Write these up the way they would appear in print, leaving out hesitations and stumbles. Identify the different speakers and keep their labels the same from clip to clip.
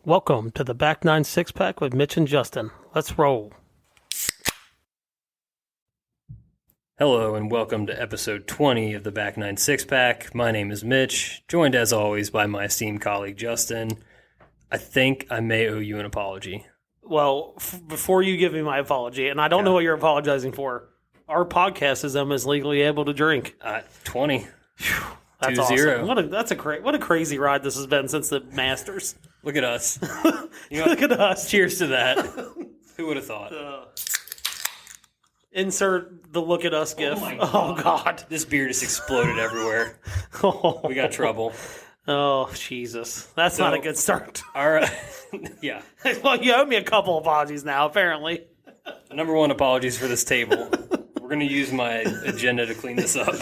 Speaker 1: Welcome to the Back Nine Six Pack with Mitch and Justin. Let's roll.
Speaker 2: Hello and welcome to episode 20 of the Back Nine Six Pack. My name is Mitch, joined as always by my esteemed colleague Justin. I think I may owe you an apology.
Speaker 1: Well, before you give me my apology, and I don't know what you're apologizing for, our podcast is them as legally able to drink.
Speaker 2: 20.
Speaker 1: Whew, that's
Speaker 2: 2-0.
Speaker 1: awesome. What a crazy ride this has been since the Masters.
Speaker 2: Look at us.
Speaker 1: Look at us.
Speaker 2: Cheers to that. Who would have thought?
Speaker 1: Insert the look at us gif.
Speaker 2: my
Speaker 1: Oh, God.
Speaker 2: This beer just exploded everywhere. We got trouble.
Speaker 1: Oh, Jesus. That's not a good start.
Speaker 2: All right. Yeah.
Speaker 1: Well, you owe me a couple apologies now, apparently.
Speaker 2: Number one, apologies for this table. We're going to use my agenda to clean this up.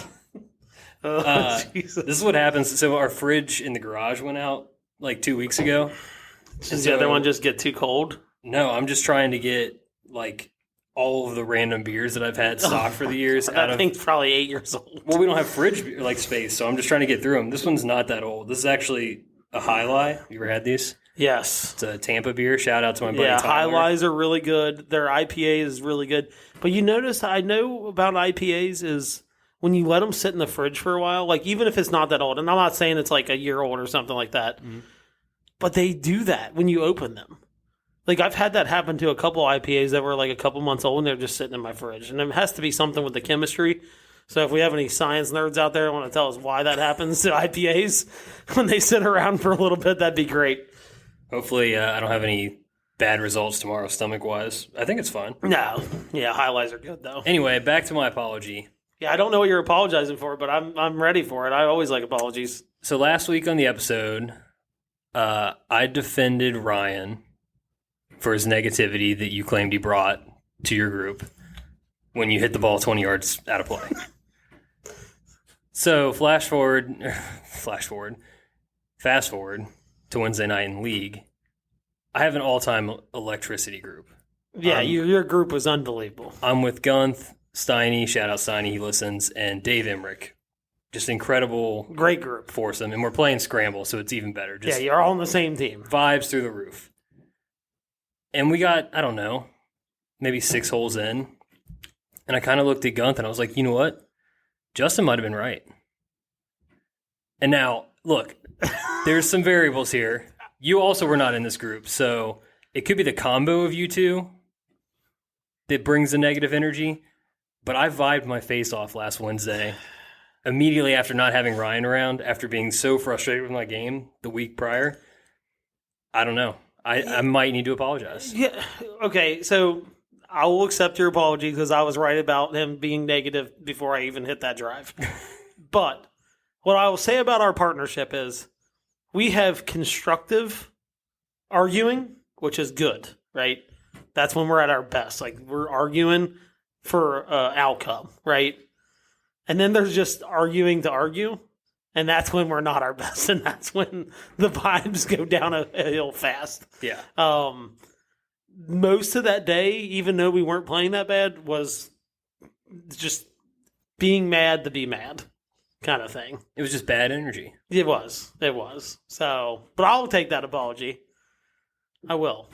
Speaker 1: Jesus.
Speaker 2: This is what happens. So our fridge in the garage went out like 2 weeks ago.
Speaker 1: Does the other one just get too cold?
Speaker 2: No, I'm just trying to get like all of the random beers that I've had stocked for the years out of.
Speaker 1: Thing's probably 8 years old.
Speaker 2: Well, we don't have fridge like space, so I'm just trying to get through them. This one's not that old. This is actually a High Lie. You ever had these?
Speaker 1: Yes.
Speaker 2: It's a Tampa beer. Shout out to my buddy Tyler.
Speaker 1: High Lies are really good. Their IPA is really good. But you notice, I know about IPAs is when you let them sit in the fridge for a while, like even if it's not that old, and I'm not saying it's like a year old or something like that, but they do that when you open them. Like I've had that happen to a couple IPAs that were like a couple months old and they're just sitting in my fridge. And it has to be something with the chemistry. So if we have any science nerds out there who want to tell us why that happens to IPAs when they sit around for a little bit, that'd be great.
Speaker 2: Hopefully I don't have any bad results tomorrow stomach-wise. I think it's fine.
Speaker 1: No. Yeah, High Lies are good though.
Speaker 2: Anyway, back to my apology.
Speaker 1: Yeah, I don't know what you're apologizing for, but I'm ready for it. I always like apologies.
Speaker 2: So last week on the episode, I defended Ryan for his negativity that you claimed he brought to your group when you hit the ball 20 yards out of play. So fast forward to Wednesday night in league. I have an all-time electricity group.
Speaker 1: Yeah, your group was unbelievable.
Speaker 2: I'm with Guenth, Stiney, shout out Stiney, he listens, and Dave Emmerich. Just incredible.
Speaker 1: Great group.
Speaker 2: Foursome. And we're playing Scramble, so it's even better. Just
Speaker 1: you're all on the same team.
Speaker 2: Vibes through the roof. And we got, I don't know, maybe 6 holes in. And I kind of looked at Guenth and I was like, you know what? Justin might have been right. And now, look, there's some variables here. You also were not in this group, so it could be the combo of you two that brings the negative energy. But I vibed my face off last Wednesday immediately after not having Ryan around, after being so frustrated with my game the week prior. I don't know. I might need to apologize.
Speaker 1: Yeah. Okay, so I will accept your apology because I was right about him being negative before I even hit that drive. But what I will say about our partnership is we have constructive arguing, which is good, right? That's when we're at our best. Like we're arguing for outcome, right? And then there's just arguing to argue, and that's when we're not our best, and that's when the vibes go down a hill fast.
Speaker 2: Yeah.
Speaker 1: Most of that day, even though we weren't playing that bad, was just being mad to be mad kind of thing.
Speaker 2: It was just bad energy.
Speaker 1: It was. So, but I'll take that apology. I will.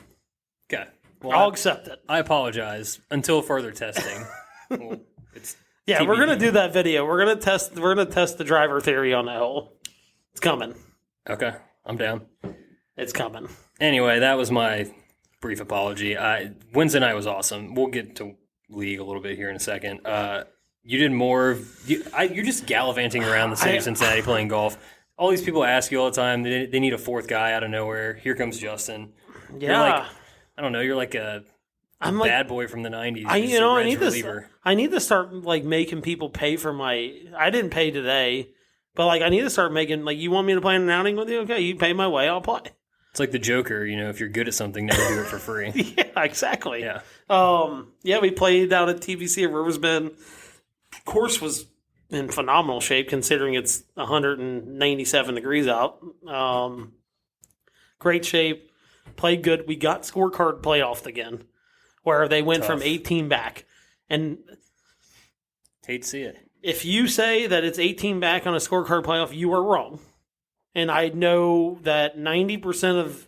Speaker 2: Okay.
Speaker 1: Well, I'll accept it.
Speaker 2: I apologize until further testing. Well, it's
Speaker 1: yeah,
Speaker 2: TBD.
Speaker 1: We're gonna do that video. We're gonna test the driver theory on that hole. It's coming.
Speaker 2: Okay, I'm down.
Speaker 1: It's coming.
Speaker 2: Anyway, that was my brief apology. Wednesday night was awesome. We'll get to league a little bit here in a second. You did more. You're just gallivanting around the city of Cincinnati playing golf. All these people ask you all the time. They need a fourth guy out of nowhere. Here comes Justin.
Speaker 1: Yeah.
Speaker 2: You're like, I don't know. You're like a bad boy from the 90s.
Speaker 1: I need to start like making people pay for my. I didn't pay today, but like I need to start making like you want me to play in an outing with you? Okay, you pay my way, I'll play.
Speaker 2: It's like the Joker. If you're good at something, never do it for free.
Speaker 1: Yeah, exactly.
Speaker 2: Yeah.
Speaker 1: We played down at TBC at Rivers Bend. Course was in phenomenal shape considering it's 197 degrees out. Great shape. Played good. We got scorecard playoffs again, where they went from 18 back. And
Speaker 2: hate to see it.
Speaker 1: If you say that it's 18 back on a scorecard playoff, you are wrong. And I know that 90% of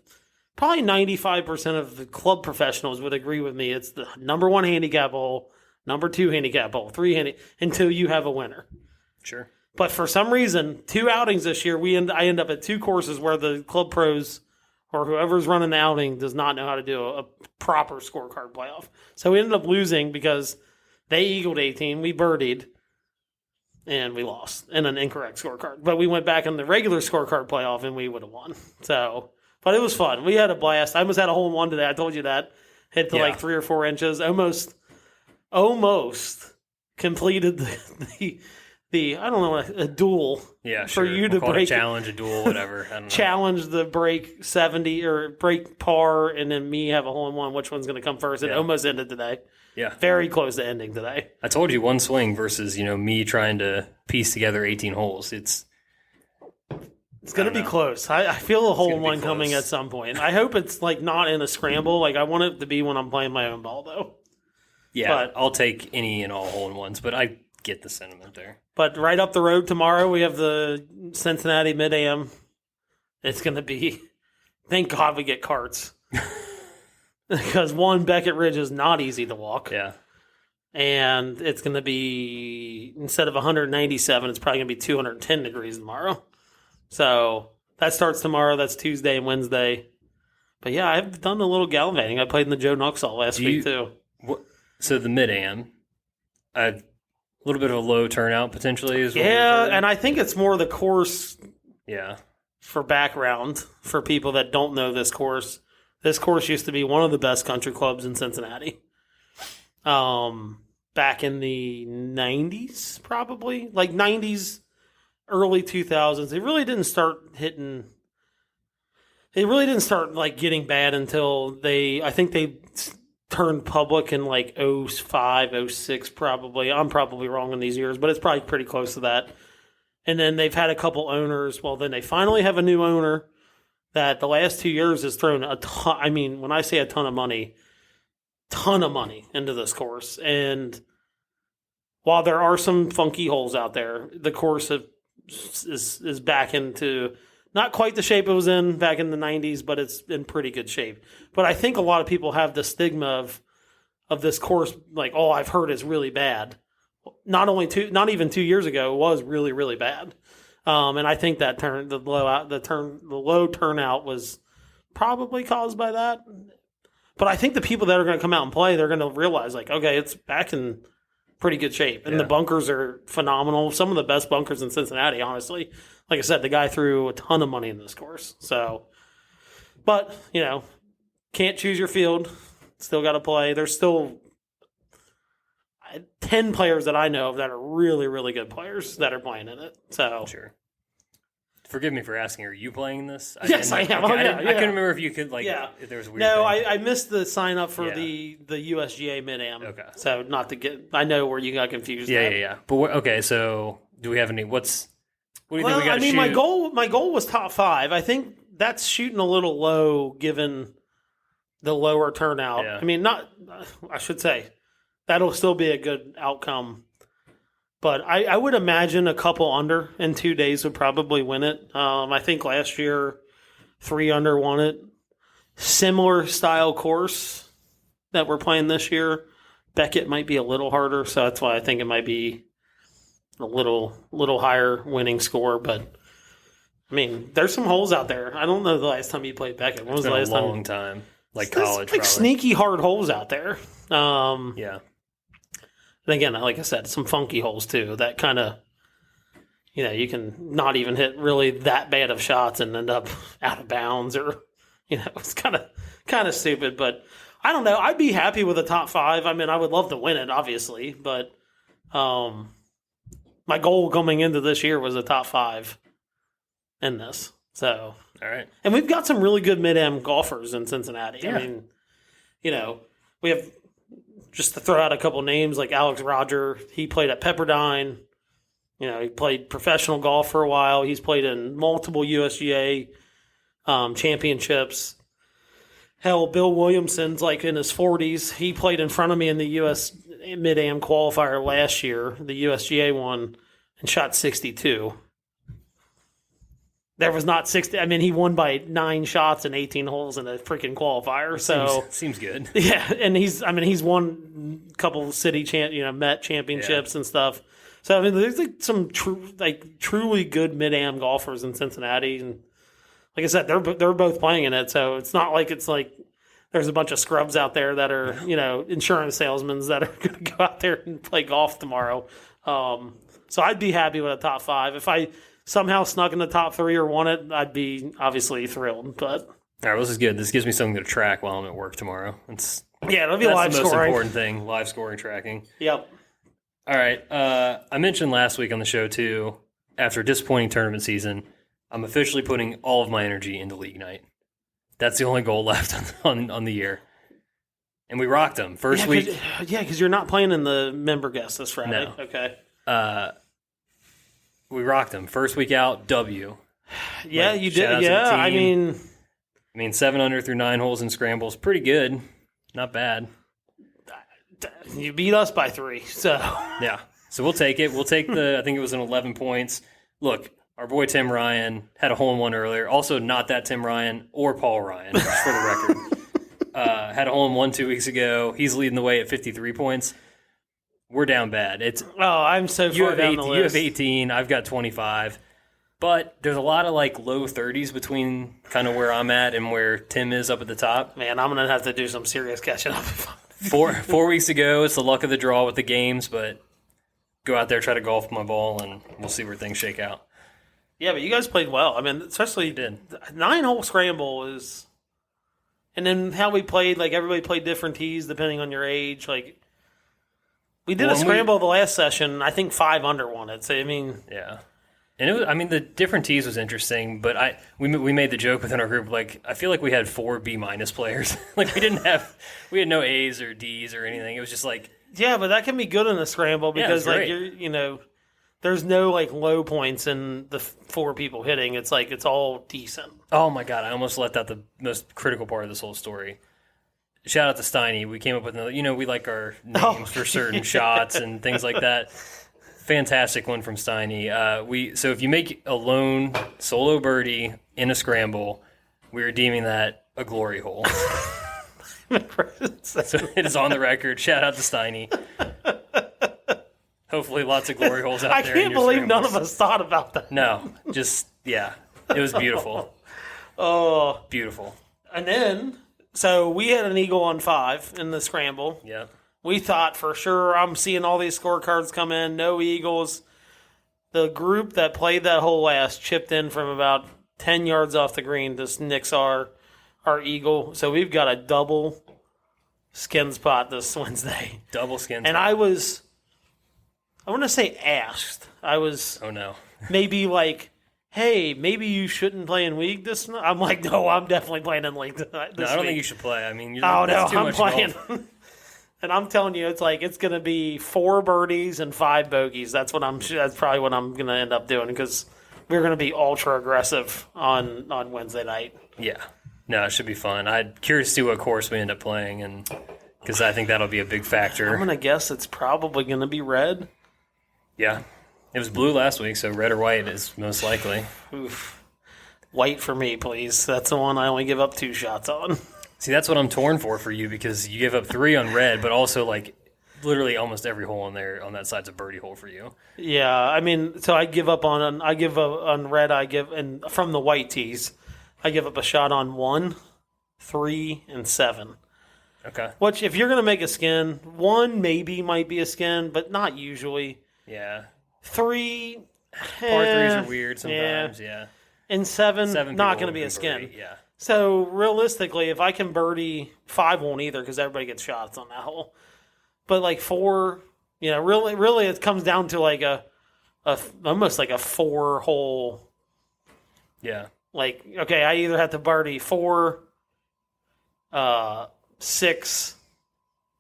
Speaker 1: probably 95% of the club professionals would agree with me. It's the number 1 handicap hole, number 2 handicap hole, 3 until you have a winner.
Speaker 2: Sure.
Speaker 1: But for some reason, 2 outings this year, I end up at 2 courses where the club pros or whoever's running the outing does not know how to do a proper scorecard playoff. So we ended up losing because they eagled 18, we birdied, and we lost in an incorrect scorecard. But we went back in the regular scorecard playoff, and we would have won. So, but it was fun. We had a blast. I almost had a hole-in-one today. I told you that. Hit to like 3 or 4 inches. Almost completed the I don't know, a duel.
Speaker 2: Yeah,
Speaker 1: for you to break
Speaker 2: a challenge, a duel, whatever. I don't know.
Speaker 1: Challenge the break 70 or break par, and then me have a hole-in-one. Which one's going to come first? It almost ended today.
Speaker 2: Yeah,
Speaker 1: very close to ending today.
Speaker 2: I told you, one swing versus me trying to piece together 18 holes. It's
Speaker 1: going to be close. I feel a hole-in-one coming at some point. I hope it's like not in a scramble. Like I want it to be when I'm playing my own ball, though.
Speaker 2: Yeah, but I'll take any and all hole-in-ones, but I get the sentiment there.
Speaker 1: But right up the road tomorrow, we have the Cincinnati Mid-Am. It's going to be, thank God we get carts. Because Beckett Ridge is not easy to walk.
Speaker 2: Yeah.
Speaker 1: And it's going to be, instead of 197, it's probably going to be 210 degrees tomorrow. So that starts tomorrow. That's Tuesday and Wednesday. But yeah, I've done a little gallivanting. I played in the Joe Nuxall last week too.
Speaker 2: So the Mid-Am, a little bit of a low turnout potentially is what
Speaker 1: and I think it's more the course.
Speaker 2: Yeah.
Speaker 1: For background, for people that don't know this course used to be one of the best country clubs in Cincinnati. Back in the 90s, probably. Like 90s, early 2000s. It really didn't start like getting bad until I think they turned public in like 05, 06 probably. I'm probably wrong in these years, but it's probably pretty close to that. And then they've had a couple owners. Well, then they finally have a new owner that the last 2 years has thrown a ton. I mean, when I say a ton of money into this course. And while there are some funky holes out there, the course is back into not quite the shape it was in back in the 90s, but it's in pretty good shape. But I think a lot of people have the stigma of this course, like, oh, I've heard it's really bad. Not even 2 years ago, it was really, really bad. And I think that the low turnout was probably caused by that. But I think the people that are going to come out and play, they're going to realize, like, okay, it's back in pretty good shape. And the bunkers are phenomenal. Some of the best bunkers in Cincinnati, honestly. Like I said, the guy threw a ton of money in this course. So, but, can't choose your field. Still got to play. There's still 10 players that I know of that are really, really good players that are playing in it. So
Speaker 2: sure. Forgive me for asking, are you playing this?
Speaker 1: Yes, I am.
Speaker 2: Okay, I couldn't remember if you could, if there was a weird thing.
Speaker 1: I missed the sign up for the USGA Mid-Am. Okay. So not to get, I know where you got confused.
Speaker 2: Yeah. But so do we have any, what do you think we got to shoot?
Speaker 1: My goal was top 5. I think that's shooting a little low given the lower turnout. Yeah. I mean, I should say, that'll still be a good outcome. But I would imagine a couple under in 2 days would probably win it. I think last year 3 under won it. Similar style course that we're playing this year. Beckett might be a little harder, so that's why I think it might be a little higher winning score. But I mean, there's some holes out there. I don't know the last time you played Beckett. When was the last time?
Speaker 2: A long time. Like college,
Speaker 1: like sneaky hard holes out there.
Speaker 2: Yeah.
Speaker 1: And again, like I said, some funky holes too. That kind of, you can not even hit really that bad of shots and end up out of bounds, or it's kind of stupid. But I don't know. I'd be happy with a top 5. I mean, I would love to win it, obviously, but my goal coming into this year was a top 5 in this. So
Speaker 2: all right,
Speaker 1: and we've got some really good Mid-Am golfers in Cincinnati. Yeah. I mean, we have. Just to throw out a couple names, like Alex Roger, he played at Pepperdine. He played professional golf for a while. He's played in multiple USGA championships. Hell, Bill Williamson's like in his 40s. He played in front of me in the US Mid-Am qualifier last year, the USGA one, and shot 62. there was not 60. I mean, he won by 9 shots and 18 holes in a freaking qualifier. So
Speaker 2: seems good.
Speaker 1: Yeah, and he's won a couple city Met championships and stuff. So I mean, there's like some truly good mid-am golfers in Cincinnati, and like I said, they're both playing in it. So it's not like there's a bunch of scrubs out there that are insurance salesmen that are going to go out there and play golf tomorrow. So I'd be happy with a top 5. If I somehow snuck in the top 3 or won it, I'd be obviously thrilled. But
Speaker 2: all right, well, this is good. This gives me something to track while I'm at work tomorrow.
Speaker 1: It'll be live
Speaker 2: the most
Speaker 1: scoring.
Speaker 2: important thing, live scoring tracking.
Speaker 1: Yep.
Speaker 2: All right. I mentioned last week on the show, too, after a disappointing tournament season, I'm officially putting all of my energy into league night. That's the only goal left on the year. And we rocked them. First week.
Speaker 1: Yeah, because you're not playing in the member guest this Friday.
Speaker 2: No.
Speaker 1: Okay.
Speaker 2: We rocked them. First week out, W.
Speaker 1: Yeah, you did. Yeah, I mean,
Speaker 2: 7 under through 9 holes and scrambles. Pretty good. Not bad.
Speaker 1: You beat us by 3, so.
Speaker 2: Yeah. So we'll take it. We'll take I think it was an 11 points. Look, our boy Tim Ryan had a hole-in-one earlier. Also, not that Tim Ryan or Paul Ryan, just for the record. Had a hole-in-one 2 weeks ago. He's leading the way at 53 points. We're down bad.
Speaker 1: I'm so far down the list.
Speaker 2: You have 18. I've got 25. But there's a lot of low 30s between kind of where I'm at and where Tim is up at the top.
Speaker 1: Man, I'm going to have to do some serious catching up.
Speaker 2: 4 weeks ago, it's the luck of the draw with the games, but go out there, try to golf my ball, and we'll see where things shake out.
Speaker 1: Yeah, but you guys played well. I mean, especially 9-hole scramble is, and then how we played. Everybody played different tees depending on your age. We did a scramble the last session. I think 5 under won it. So I mean,
Speaker 2: yeah. And it was, the different tees was interesting, but we made the joke within our group, I feel like we had 4 B- players. we had no A's or D's or anything. It was just
Speaker 1: yeah, but that can be good in a scramble because there's no low points in the 4 people hitting. It's it's all decent.
Speaker 2: Oh my God, I almost left out the most critical part of this whole story. Shout out to Stiney. We came up with we like our names for certain shots and things like that. Fantastic one from Stiney. So if you make a lone solo birdie in a scramble, we're deeming that a glory hole. So it is on the record. Shout out to Stiney. Hopefully lots of glory holes out there.
Speaker 1: I can't believe
Speaker 2: scrambles.
Speaker 1: None of us thought about that.
Speaker 2: No, it was beautiful.
Speaker 1: Oh.
Speaker 2: Beautiful.
Speaker 1: And then, so we had an eagle on 5 in the scramble.
Speaker 2: Yeah.
Speaker 1: We thought for sure, I'm seeing all these scorecards come in, no eagles. The group that played that hole last chipped in from about 10 yards off the green. This nicks our eagle. So we've got a double skin spot this Wednesday.
Speaker 2: Double skin
Speaker 1: spot. And I want to say asked. I was
Speaker 2: oh no.
Speaker 1: maybe hey, maybe you shouldn't play in league this night. I'm no, I'm definitely playing in league this
Speaker 2: No, I don't
Speaker 1: week.
Speaker 2: think you should play.
Speaker 1: I'm playing. And I'm telling you, it's going to be 4 birdies and 5 bogeys. That's probably what I'm going to end up doing because we're going to be ultra aggressive on Wednesday night.
Speaker 2: Yeah. No, it should be fun. I'm curious to see what course we end up playing, and because I think that'll be a big factor.
Speaker 1: I'm going to guess it's probably going to be red.
Speaker 2: Yeah. It was blue last week, so red or white is most likely.
Speaker 1: Oof. White for me, please. That's the one I only give up 2 shots on.
Speaker 2: See, that's what I'm torn for you because you give up 3 on red, but also literally almost every hole on that side's a birdie hole for you.
Speaker 1: Yeah, so I give up on red. And from the white tees, I give up a shot on 1, 3, and 7.
Speaker 2: Okay.
Speaker 1: Which, if you're going to make a skin, 1 maybe might be a skin, but not usually.
Speaker 2: Yeah.
Speaker 1: 3,
Speaker 2: par 3s are weird sometimes. Yeah.
Speaker 1: And 7 not going to be a skin.
Speaker 2: Birdie, yeah.
Speaker 1: So realistically, if I can birdie, 5 won't either because everybody gets shots on that hole. But 4, really, it comes down to almost a 4-hole.
Speaker 2: Yeah.
Speaker 1: Okay, I either have to birdie 4, 6,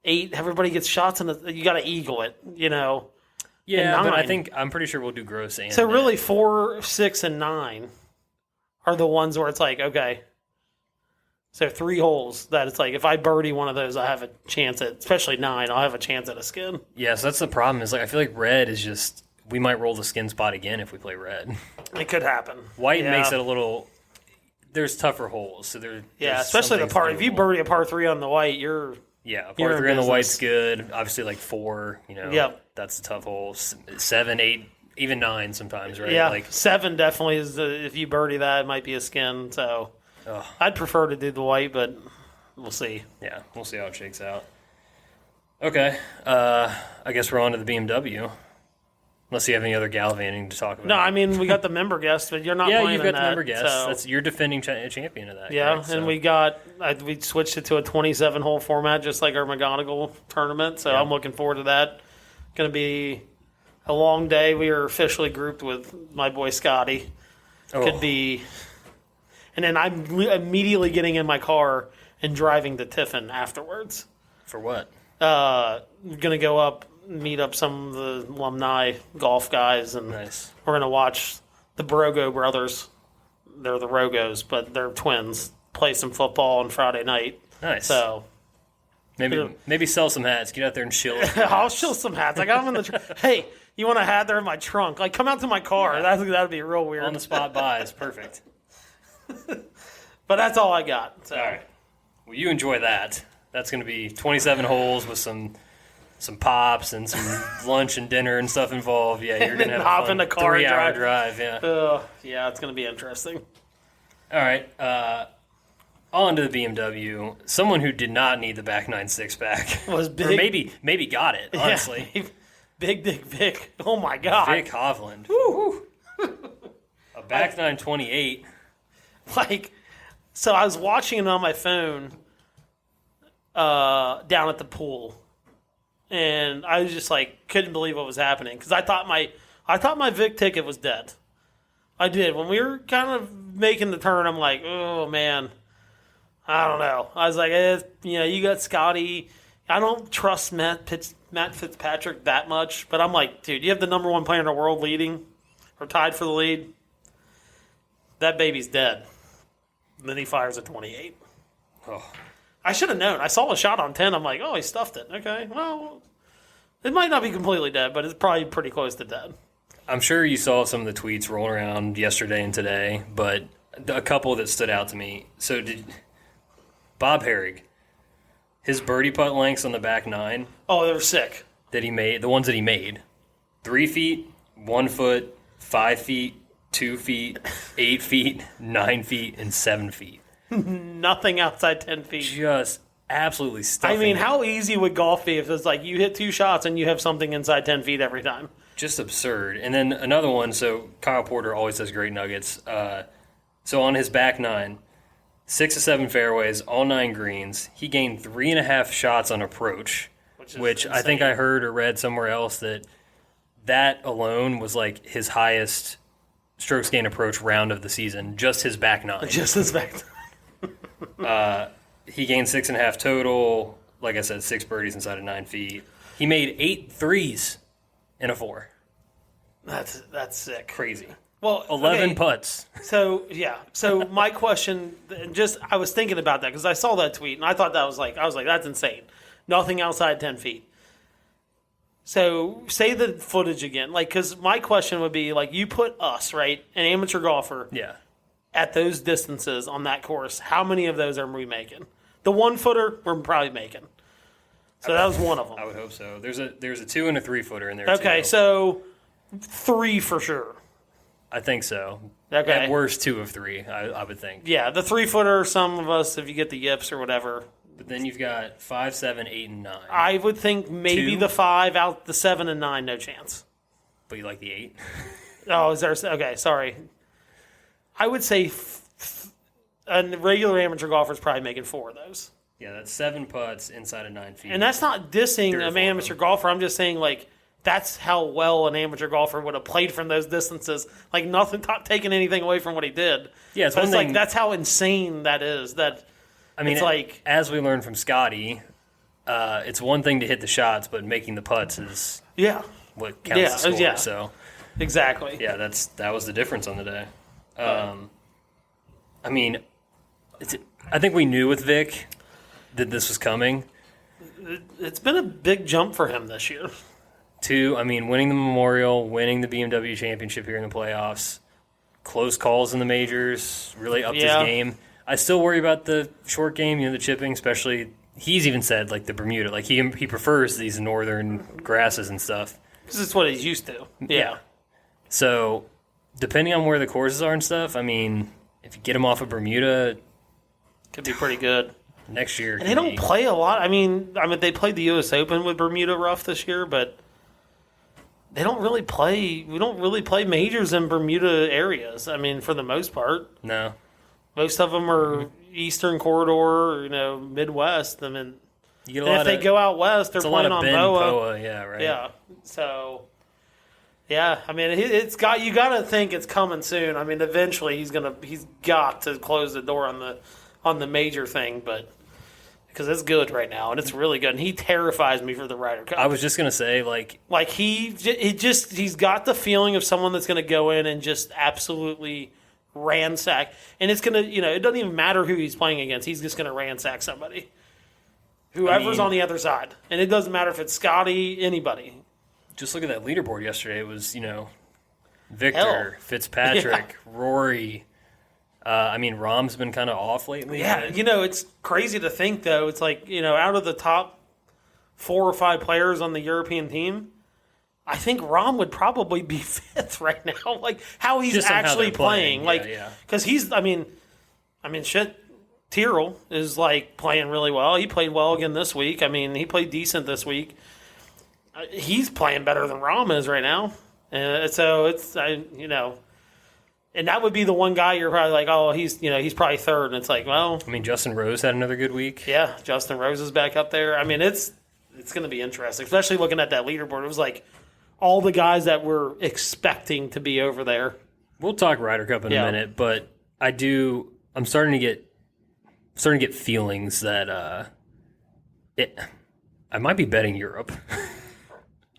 Speaker 1: 8. Everybody gets shots and you got to eagle it.
Speaker 2: Yeah, but I'm pretty sure we'll do gross and
Speaker 1: so really 4, 6, and 9 are the ones where it's okay. So 3 holes that it's if I birdie one of those, I have a chance at, especially 9, I'll have a chance at a skin.
Speaker 2: Yeah, so that's the problem is I feel like red is just, we might roll the skin spot again if we play red.
Speaker 1: It could happen.
Speaker 2: White makes it a little. There's tougher holes, so there's
Speaker 1: especially the par. If you birdie a par 3 on the white,
Speaker 2: par 3 on the white's good. Obviously, like 4, that's a tough hole. 7, 8, even 9 sometimes, right?
Speaker 1: Yeah,
Speaker 2: like
Speaker 1: 7 definitely is. If you birdie that, it might be a skin. So I'd prefer to do the white, but we'll see.
Speaker 2: Yeah, we'll see how it shakes out. Okay, I guess we're on to the BMW. Unless you have any other gallivanting to talk about.
Speaker 1: No, I mean, we got the member guest, but you're not playing in that.
Speaker 2: Yeah, you've got the member guest. So. You're defending champion of that.
Speaker 1: Yeah,
Speaker 2: correct?
Speaker 1: and we switched it to a 27-hole format, just like our McGonigal tournament, so I'm looking forward to that. Going to be a long day. We are officially grouped with my boy Scotty. Could be... And then I'm immediately getting in my car and driving to Tiffin afterwards.
Speaker 2: For what?
Speaker 1: Going to go up, meet up some of the alumni golf guys, and we're going to watch the Brogo brothers. They're the Rogos, but they're twins. Play some football on Friday night.
Speaker 2: Nice.
Speaker 1: So
Speaker 2: maybe sell some hats. Get out there and chill.
Speaker 1: I'll chill some hats. I got them in the Hey, you want a hat? They're in my trunk. Like, come out to my car. Yeah. That'd be real weird.
Speaker 2: On the spot buys. Perfect.
Speaker 1: But that's all I got. So.
Speaker 2: All right. Well, you enjoy that. That's going to be 27 holes with some pops and some lunch and dinner and stuff involved. Yeah, you're going to have
Speaker 1: hop in the car
Speaker 2: 3-hour drive. Yeah.
Speaker 1: Yeah, it's going to be interesting.
Speaker 2: All right. On to the BMW. Someone who did not need the back 9 6-pack.
Speaker 1: Was big.
Speaker 2: Or maybe got it, honestly.
Speaker 1: Yeah, Big Dick Vic. Oh, my God.
Speaker 2: Vic Hovland. Woo. A back 9 28.
Speaker 1: So I was watching it on my phone down at the pool. And I was just couldn't believe what was happening because I thought my Vic ticket was dead. I did. When we were kind of making the turn, I'm like, oh man, I don't know. I was like, you got Scotty. I don't trust Matt Fitzpatrick that much, but I'm like, dude, you have the number 1 player in the world leading or tied for the lead. That baby's dead. And then he fires a 28.
Speaker 2: Oh.
Speaker 1: I should have known. I saw a shot on 10. I'm like, oh, he stuffed it. Okay, well, it might not be completely dead, but it's probably pretty close to dead.
Speaker 2: I'm sure you saw some of the tweets rolling around yesterday and today, but a couple that stood out to me. So did Bob Herrig, his birdie putt lengths on the back 9.
Speaker 1: Oh, they were sick.
Speaker 2: That he made, the ones that he made. 3 feet, 1 foot, 5 feet, 2 feet, 8 feet, 9 feet, and 7 feet.
Speaker 1: Nothing outside 10 feet.
Speaker 2: Just absolutely stuffing.
Speaker 1: I mean, how easy would golf be if it's you hit 2 shots and you have something inside 10 feet every time?
Speaker 2: Just absurd. And then another one, so Kyle Porter always does great nuggets. So on his back 9, 6 of 7 fairways, all 9 greens, he gained 3.5 shots on approach, which I think I heard or read somewhere else that alone was his highest strokes gain approach round of the season, just his back 9.
Speaker 1: Just his back 9.
Speaker 2: He gained 6.5 total. Like I said, 6 birdies inside of 9 feet. He made 8 threes in a 4.
Speaker 1: That's sick.
Speaker 2: Crazy.
Speaker 1: Well,
Speaker 2: 11 putts.
Speaker 1: So my question, I was thinking about that because I saw that tweet and I thought that was I was like, that's insane. Nothing outside 10 feet. So say the footage again, because my question would be you put us, right, an amateur golfer, at those distances on that course. How many of those are we making? The 1-footer we're probably making. So that was one of them.
Speaker 2: I would hope so. There's a 2 and a 3-footer in there.
Speaker 1: Okay,
Speaker 2: too.
Speaker 1: so 3 for sure.
Speaker 2: I think so.
Speaker 1: Okay.
Speaker 2: At worst, 2 of 3, I would think.
Speaker 1: Yeah, the 3-footer, some of us, if you get the yips or whatever.
Speaker 2: But then you've got 5, 7, 8, and 9.
Speaker 1: I would think maybe
Speaker 2: 2?
Speaker 1: The 5 out, the 7 and 9, no chance.
Speaker 2: But you like the 8?
Speaker 1: Oh, is there? Okay, sorry. I would say a regular amateur golfer is probably making 4 of those.
Speaker 2: Yeah, that's 7 putts inside of 9 feet.
Speaker 1: And that's not dissing an amateur golfer. I'm just saying, that's how well an amateur golfer would have played from those distances. Nothing, not taking anything away from what he did.
Speaker 2: Yeah, it's one thing.
Speaker 1: That's how insane that is.
Speaker 2: I mean, as we learned from Scotty, it's one thing to hit the shots, but making the putts is what counts the score.
Speaker 1: Yeah.
Speaker 2: So
Speaker 1: exactly.
Speaker 2: Yeah, that was the difference on the day. I mean, I think we knew with Vic that this was coming.
Speaker 1: It's been a big jump for him this year.
Speaker 2: 2, winning the Memorial, winning the BMW Championship here in the playoffs. close calls in the majors, really upped his game. I still worry about the short game, the chipping, especially. He's even said, like, the Bermuda. Like, he prefers these northern grasses and stuff.
Speaker 1: Because it's what he's used to. Yeah.
Speaker 2: So, depending on where the courses are and stuff, I mean, if you get him off of Bermuda...
Speaker 1: Could be pretty good.
Speaker 2: Next year.
Speaker 1: And they don't play a lot. I mean, they played the U.S. Open with Bermuda rough this year, but they don't really play... We don't really play majors in Bermuda areas, I mean, for the most part.
Speaker 2: No.
Speaker 1: Most of them are Eastern Corridor, Midwest. I mean, if they go out west, they're playing on BOA.
Speaker 2: Yeah, right.
Speaker 1: Yeah, so I mean, you got to think it's coming soon. I mean, eventually he's got to close the door on the major thing, but because it's good right now and it's really good, and he terrifies me for the Ryder Cup.
Speaker 2: I was just gonna say,
Speaker 1: he's got the feeling of someone that's going to go in and just absolutely ransack, and it's gonna, it doesn't even matter who he's playing against. He's just gonna ransack somebody, whoever's on the other side, and it doesn't matter if it's Scotty, anybody.
Speaker 2: Just look at that leaderboard yesterday. It was Viktor, Fitzpatrick, Rory. Rahm's been kind of off lately.
Speaker 1: Yeah, it's crazy to think though. It's like out of the top 4 or 5 players on the European team, I think Rahm would probably be 5th right now. Like how he's just actually playing. Because he's, shit. Tyrrell is like playing really well. He played well again this week. I mean, he played decent this week. He's playing better than Rahm is right now. So it's, and that would be the one guy you're probably like, oh, he's probably 3rd. And it's like, well,
Speaker 2: Justin Rose had another good week.
Speaker 1: Yeah, Justin Rose is back up there. I mean, it's going to be interesting, especially looking at that leaderboard. It was like all the guys that we're expecting to be over there.
Speaker 2: We'll talk Ryder Cup in a minute, but I'm starting to get feelings that I might be betting Europe.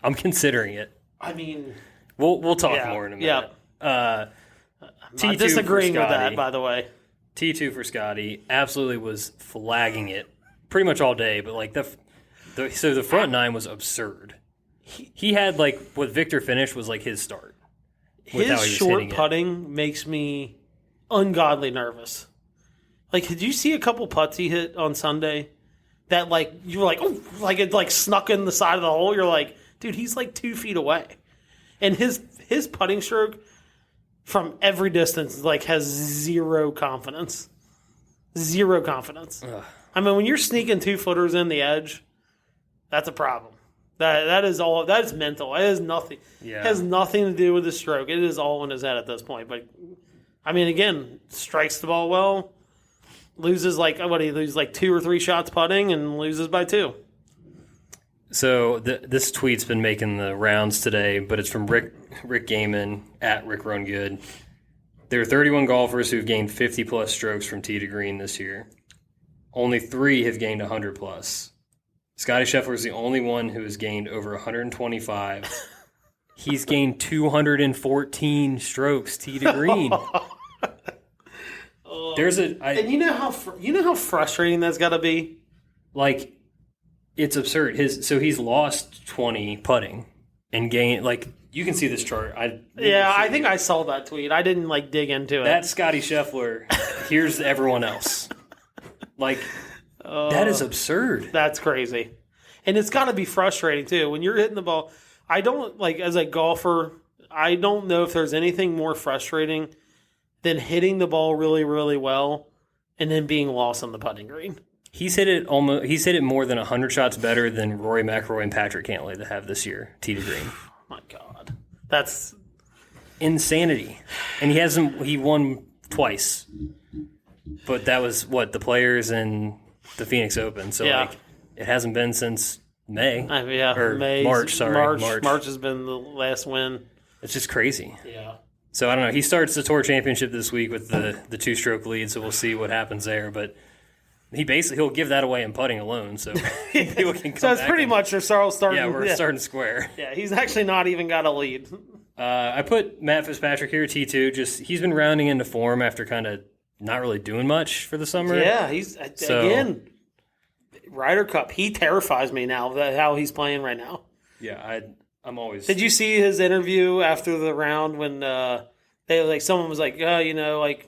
Speaker 2: I'm considering it.
Speaker 1: I mean,
Speaker 2: we'll talk more in a minute.
Speaker 1: Yeah. I'm not disagreeing with that, by the way.
Speaker 2: T2 for Scotty absolutely was flagging it pretty much all day, but like the front 9 was absurd. He had like what Viktor finished was like his start.
Speaker 1: His short putting makes me ungodly nervous. Like, did you see a couple putts he hit on Sunday that like you were like, oh, like it like snuck in the side of the hole? You're like, dude, he's like 2 feet away, and his putting stroke from every distance like has zero confidence. Zero confidence. Ugh. I mean, when you're sneaking 2-footers in the edge, that's a problem. That is all. That is mental. It has nothing. Yeah. It has nothing to do with the stroke. It is all in his head at this point. But I mean, again, strikes the ball well, loses like he loses like 2 or 3 shots putting, and loses by 2.
Speaker 2: So this tweet's been making the rounds today, but it's from Rick Gaiman at Rick Run Good. There are 31 golfers who've gained 50-plus strokes from tee to green this year. Only 3 have gained 100-plus. Scotty Scheffler is the only one who has gained over 125. He's gained 214 strokes tee to green.
Speaker 1: And you know how frustrating that's got to be.
Speaker 2: Like, it's absurd. He's lost 20 putting and gained, like, you can see this chart. I
Speaker 1: think I saw that tweet. I didn't like dig into it.
Speaker 2: That's Scotty Scheffler. Here's everyone else. Like, that is absurd.
Speaker 1: That's crazy. And it's got to be frustrating, too. When you're hitting the ball, I don't, like, as a golfer, I don't know if there's anything more frustrating than hitting the ball really, really well and then being lost on the putting green.
Speaker 2: He's hit it more than 100 shots better than Rory McIlroy and Patrick Cantlay that have this year, tee to green.
Speaker 1: Oh my God. That's
Speaker 2: insanity. And he won twice. But that was the Players and the Phoenix Open. So it hasn't been since May. March.
Speaker 1: March has been the last win.
Speaker 2: It's just crazy.
Speaker 1: Yeah.
Speaker 2: So I don't know. He starts the Tour Championship this week with the 2-stroke lead, so we'll see what happens there. But he'll give that away in putting alone, so people can come
Speaker 1: So it's
Speaker 2: back
Speaker 1: pretty much your starting.
Speaker 2: Yeah, we're starting square.
Speaker 1: Yeah, he's actually not even got a lead.
Speaker 2: I put Matt Fitzpatrick here, T2. Just he's been rounding into form after kind of not really doing much for the summer.
Speaker 1: Yeah, again, Ryder Cup. He terrifies me now. How he's playing right now.
Speaker 2: Yeah, I'm always.
Speaker 1: Did you see his interview after the round when someone was like, oh, like,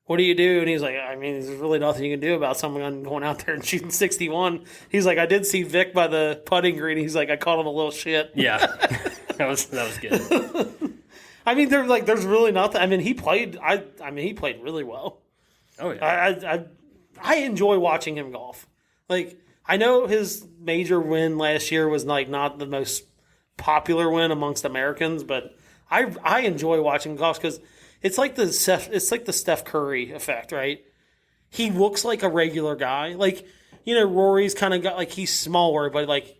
Speaker 1: what do you do? And he's like, I mean, there's really nothing you can do about someone going out there and shooting 61. He's like, I did see Vic by the putting green. He's like, I called him a little shit.
Speaker 2: Yeah, that was good.
Speaker 1: I mean, there's really nothing. I mean, he played. He played really well.
Speaker 2: Oh yeah.
Speaker 1: I enjoy watching him golf. Like, I know his major win last year was like not the most popular win amongst Americans, but I enjoy watching golf because it's like the Steph Curry effect, right? He looks like a regular guy. Like, Rory's kind of got like he's smaller, but like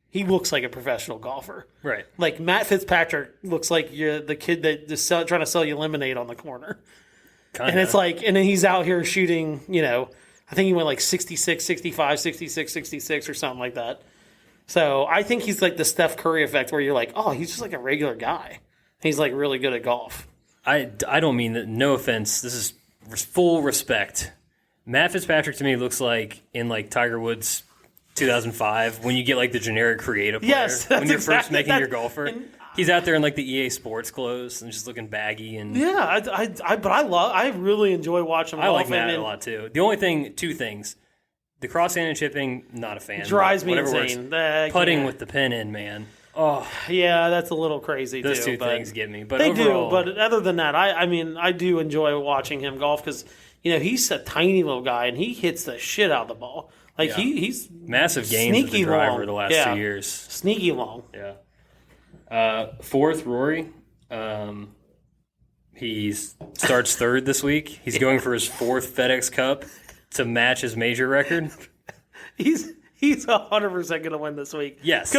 Speaker 1: he looks like a professional golfer.
Speaker 2: Right.
Speaker 1: Like Matt Fitzpatrick looks like you're the kid that just trying to sell you lemonade on the corner. Kinda. And it's like, and then he's out here shooting, I think he went like 66, 65, 66, 66 or something like that. So I think he's like the Steph Curry effect where you're like, oh, he's just like a regular guy. He's like really good at golf.
Speaker 2: I don't mean that. No offense. This is full respect. Matt Fitzpatrick to me looks like in like Tiger Woods 2005 when you get like the generic creative player.
Speaker 1: Yes,
Speaker 2: when you're first
Speaker 1: exactly,
Speaker 2: making your golfer. He's out there in like the EA Sports clothes and just looking baggy and
Speaker 1: yeah. I really enjoy watching.
Speaker 2: I like Matt a lot too. The only thing, two things: the crosshand and chipping, not a fan.
Speaker 1: Drives me insane.
Speaker 2: Putting with the pin in, man. Oh
Speaker 1: yeah, that's a little crazy.
Speaker 2: Those two things get me. But
Speaker 1: they
Speaker 2: overall,
Speaker 1: do. But other than that, I do enjoy watching him golf because he's a tiny little guy and he hits the shit out of the ball. Like he's
Speaker 2: massive gains with the driver the last 2 years.
Speaker 1: Sneaky long.
Speaker 2: Yeah. Fourth, Rory. He starts third this week. He's going for his fourth FedEx Cup to match his major record.
Speaker 1: He's 100% going to win this week.
Speaker 2: Yes,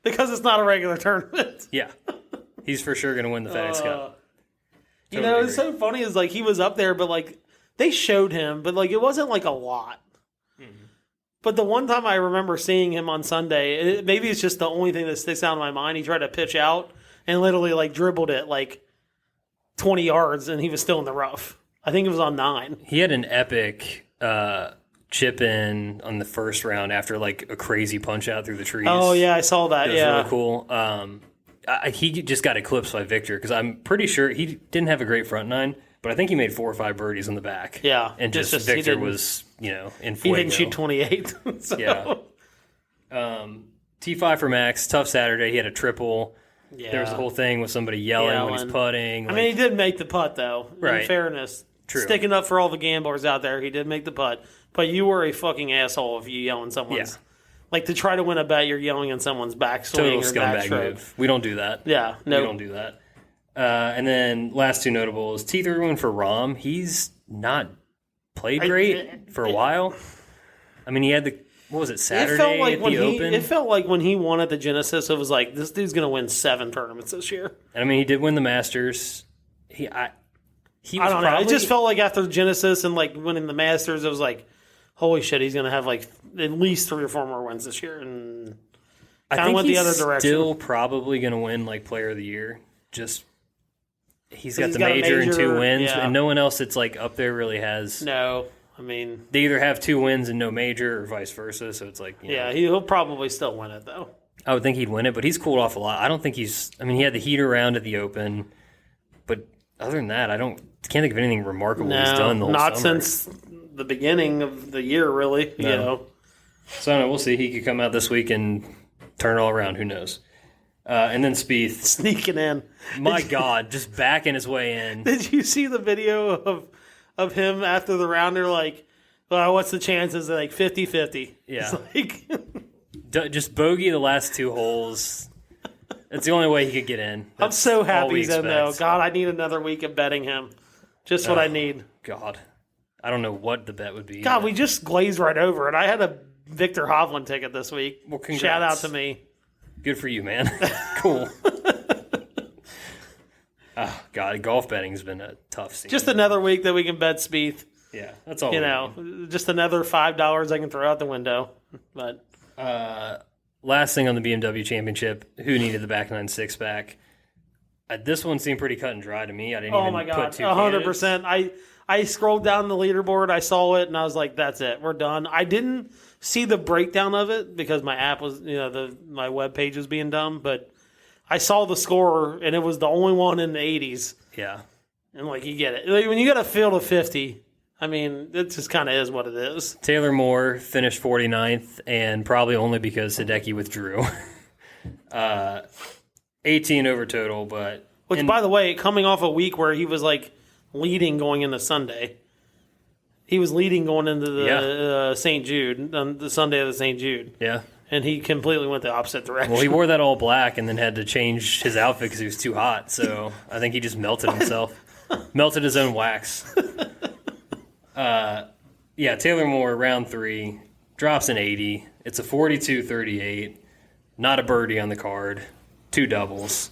Speaker 1: because it's not a regular tournament.
Speaker 2: Yeah, he's for sure going to win the FedEx Cup.
Speaker 1: Totally it's so funny is like he was up there, but like they showed him, but like it wasn't like a lot. But the one time I remember seeing him on Sunday, maybe it's just the only thing that sticks out in my mind. He tried to pitch out and literally like dribbled it like 20 yards, and he was still in the rough. I think it was on 9. He
Speaker 2: had an epic chip in on the first round after like a crazy punch out through the trees.
Speaker 1: Oh yeah, I saw that.
Speaker 2: It was really cool. He just got eclipsed by Viktor because I'm pretty sure he didn't have a great front nine. But I think he made 4 or 5 birdies on the back.
Speaker 1: Yeah.
Speaker 2: And just Viktor was, in fuego.
Speaker 1: He didn't shoot 28. So.
Speaker 2: Yeah. T5 for Max. Tough Saturday. He had a triple. Yeah. There was the whole thing with somebody yelling when he's putting.
Speaker 1: I mean, he did make the putt, though.
Speaker 2: Right.
Speaker 1: In fairness.
Speaker 2: True.
Speaker 1: Sticking up for all the gamblers out there, he did make the putt. But you were a fucking asshole if you yell in someone's... Yeah. Like, to try to win a bet, you're yelling in someone's backswing or backstroke. Move.
Speaker 2: We don't do that.
Speaker 1: Yeah. No.
Speaker 2: We don't do that. And then last two notables, T3 win for Rahm. He's not played great for a while. I mean, he had Saturday at the Open?
Speaker 1: It felt like when he won at the Genesis, it was like, this dude's going to win 7 tournaments this year.
Speaker 2: And I mean, he did win the Masters. I don't know.
Speaker 1: It just felt like after the Genesis and like winning the Masters, it was like, holy shit, he's going to have like at least 3 or 4 more wins this year. And kind of went the other direction.
Speaker 2: Still probably going to win like Player of the Year. He's got the major and 2 wins, and no one else that's like up there really has.
Speaker 1: No, I mean
Speaker 2: they either have 2 wins and no major, or vice versa. So it's like
Speaker 1: he'll probably still win it though.
Speaker 2: I would think he'd win it, but he's cooled off a lot. I don't think he's. I mean, he had the heater round at the Open, but other than that, can't think of anything remarkable he's done the whole
Speaker 1: not
Speaker 2: summer.
Speaker 1: Since the beginning of the year, really.
Speaker 2: No. So I don't know. We'll see. He could come out this week and turn it all around. Who knows? And then Spieth
Speaker 1: sneaking in.
Speaker 2: My God, just backing his way in.
Speaker 1: Did you see the video of him after the round? They're like, well, what's the chances? They're like 50-50.
Speaker 2: Yeah. It's like just bogey the last 2 holes. That's the only way he could get in.
Speaker 1: I'm so happy he's in, though. God, I need another week of betting him. Just what I need.
Speaker 2: God. I don't know what the bet would be.
Speaker 1: God, we just glazed right over it. I had a Viktor Hovland ticket this week.
Speaker 2: Well, congrats.
Speaker 1: Shout out to me.
Speaker 2: Good for you, man. Cool. Oh, God, golf betting has been a tough scene.
Speaker 1: Just another week that we can bet Spieth.
Speaker 2: Yeah, that's all.
Speaker 1: Just another $5 I can throw out the window. But
Speaker 2: last thing on the BMW Championship, who needed the back 9 6-pack? This one seemed pretty cut and dry to me. I didn't even put 2
Speaker 1: 100%. I scrolled down the leaderboard, I saw it, and I was like, that's it. We're done. I didn't see the breakdown of it because my app was, my web page was being dumb, but I saw the score, and it was the only one in the 80s.
Speaker 2: Yeah.
Speaker 1: And, like, you get it. Like, when you got a field of 50, I mean, it just kind of is what it is.
Speaker 2: Taylor Moore finished 49th, and probably only because Hideki withdrew. 18 over total, but...
Speaker 1: Which, by the way, coming off a week where he was, like, leading going into Sunday. He was leading going into the St. Jude, on the Sunday of the St. Jude.
Speaker 2: Yeah.
Speaker 1: And he completely went the opposite direction.
Speaker 2: Well, he wore that all black and then had to change his outfit because he was too hot. So I think he just melted himself. Melted his own wax. Yeah, Taylor Moore, round 3, drops an 80. It's a 42-38. Not a birdie on the card. 2 doubles.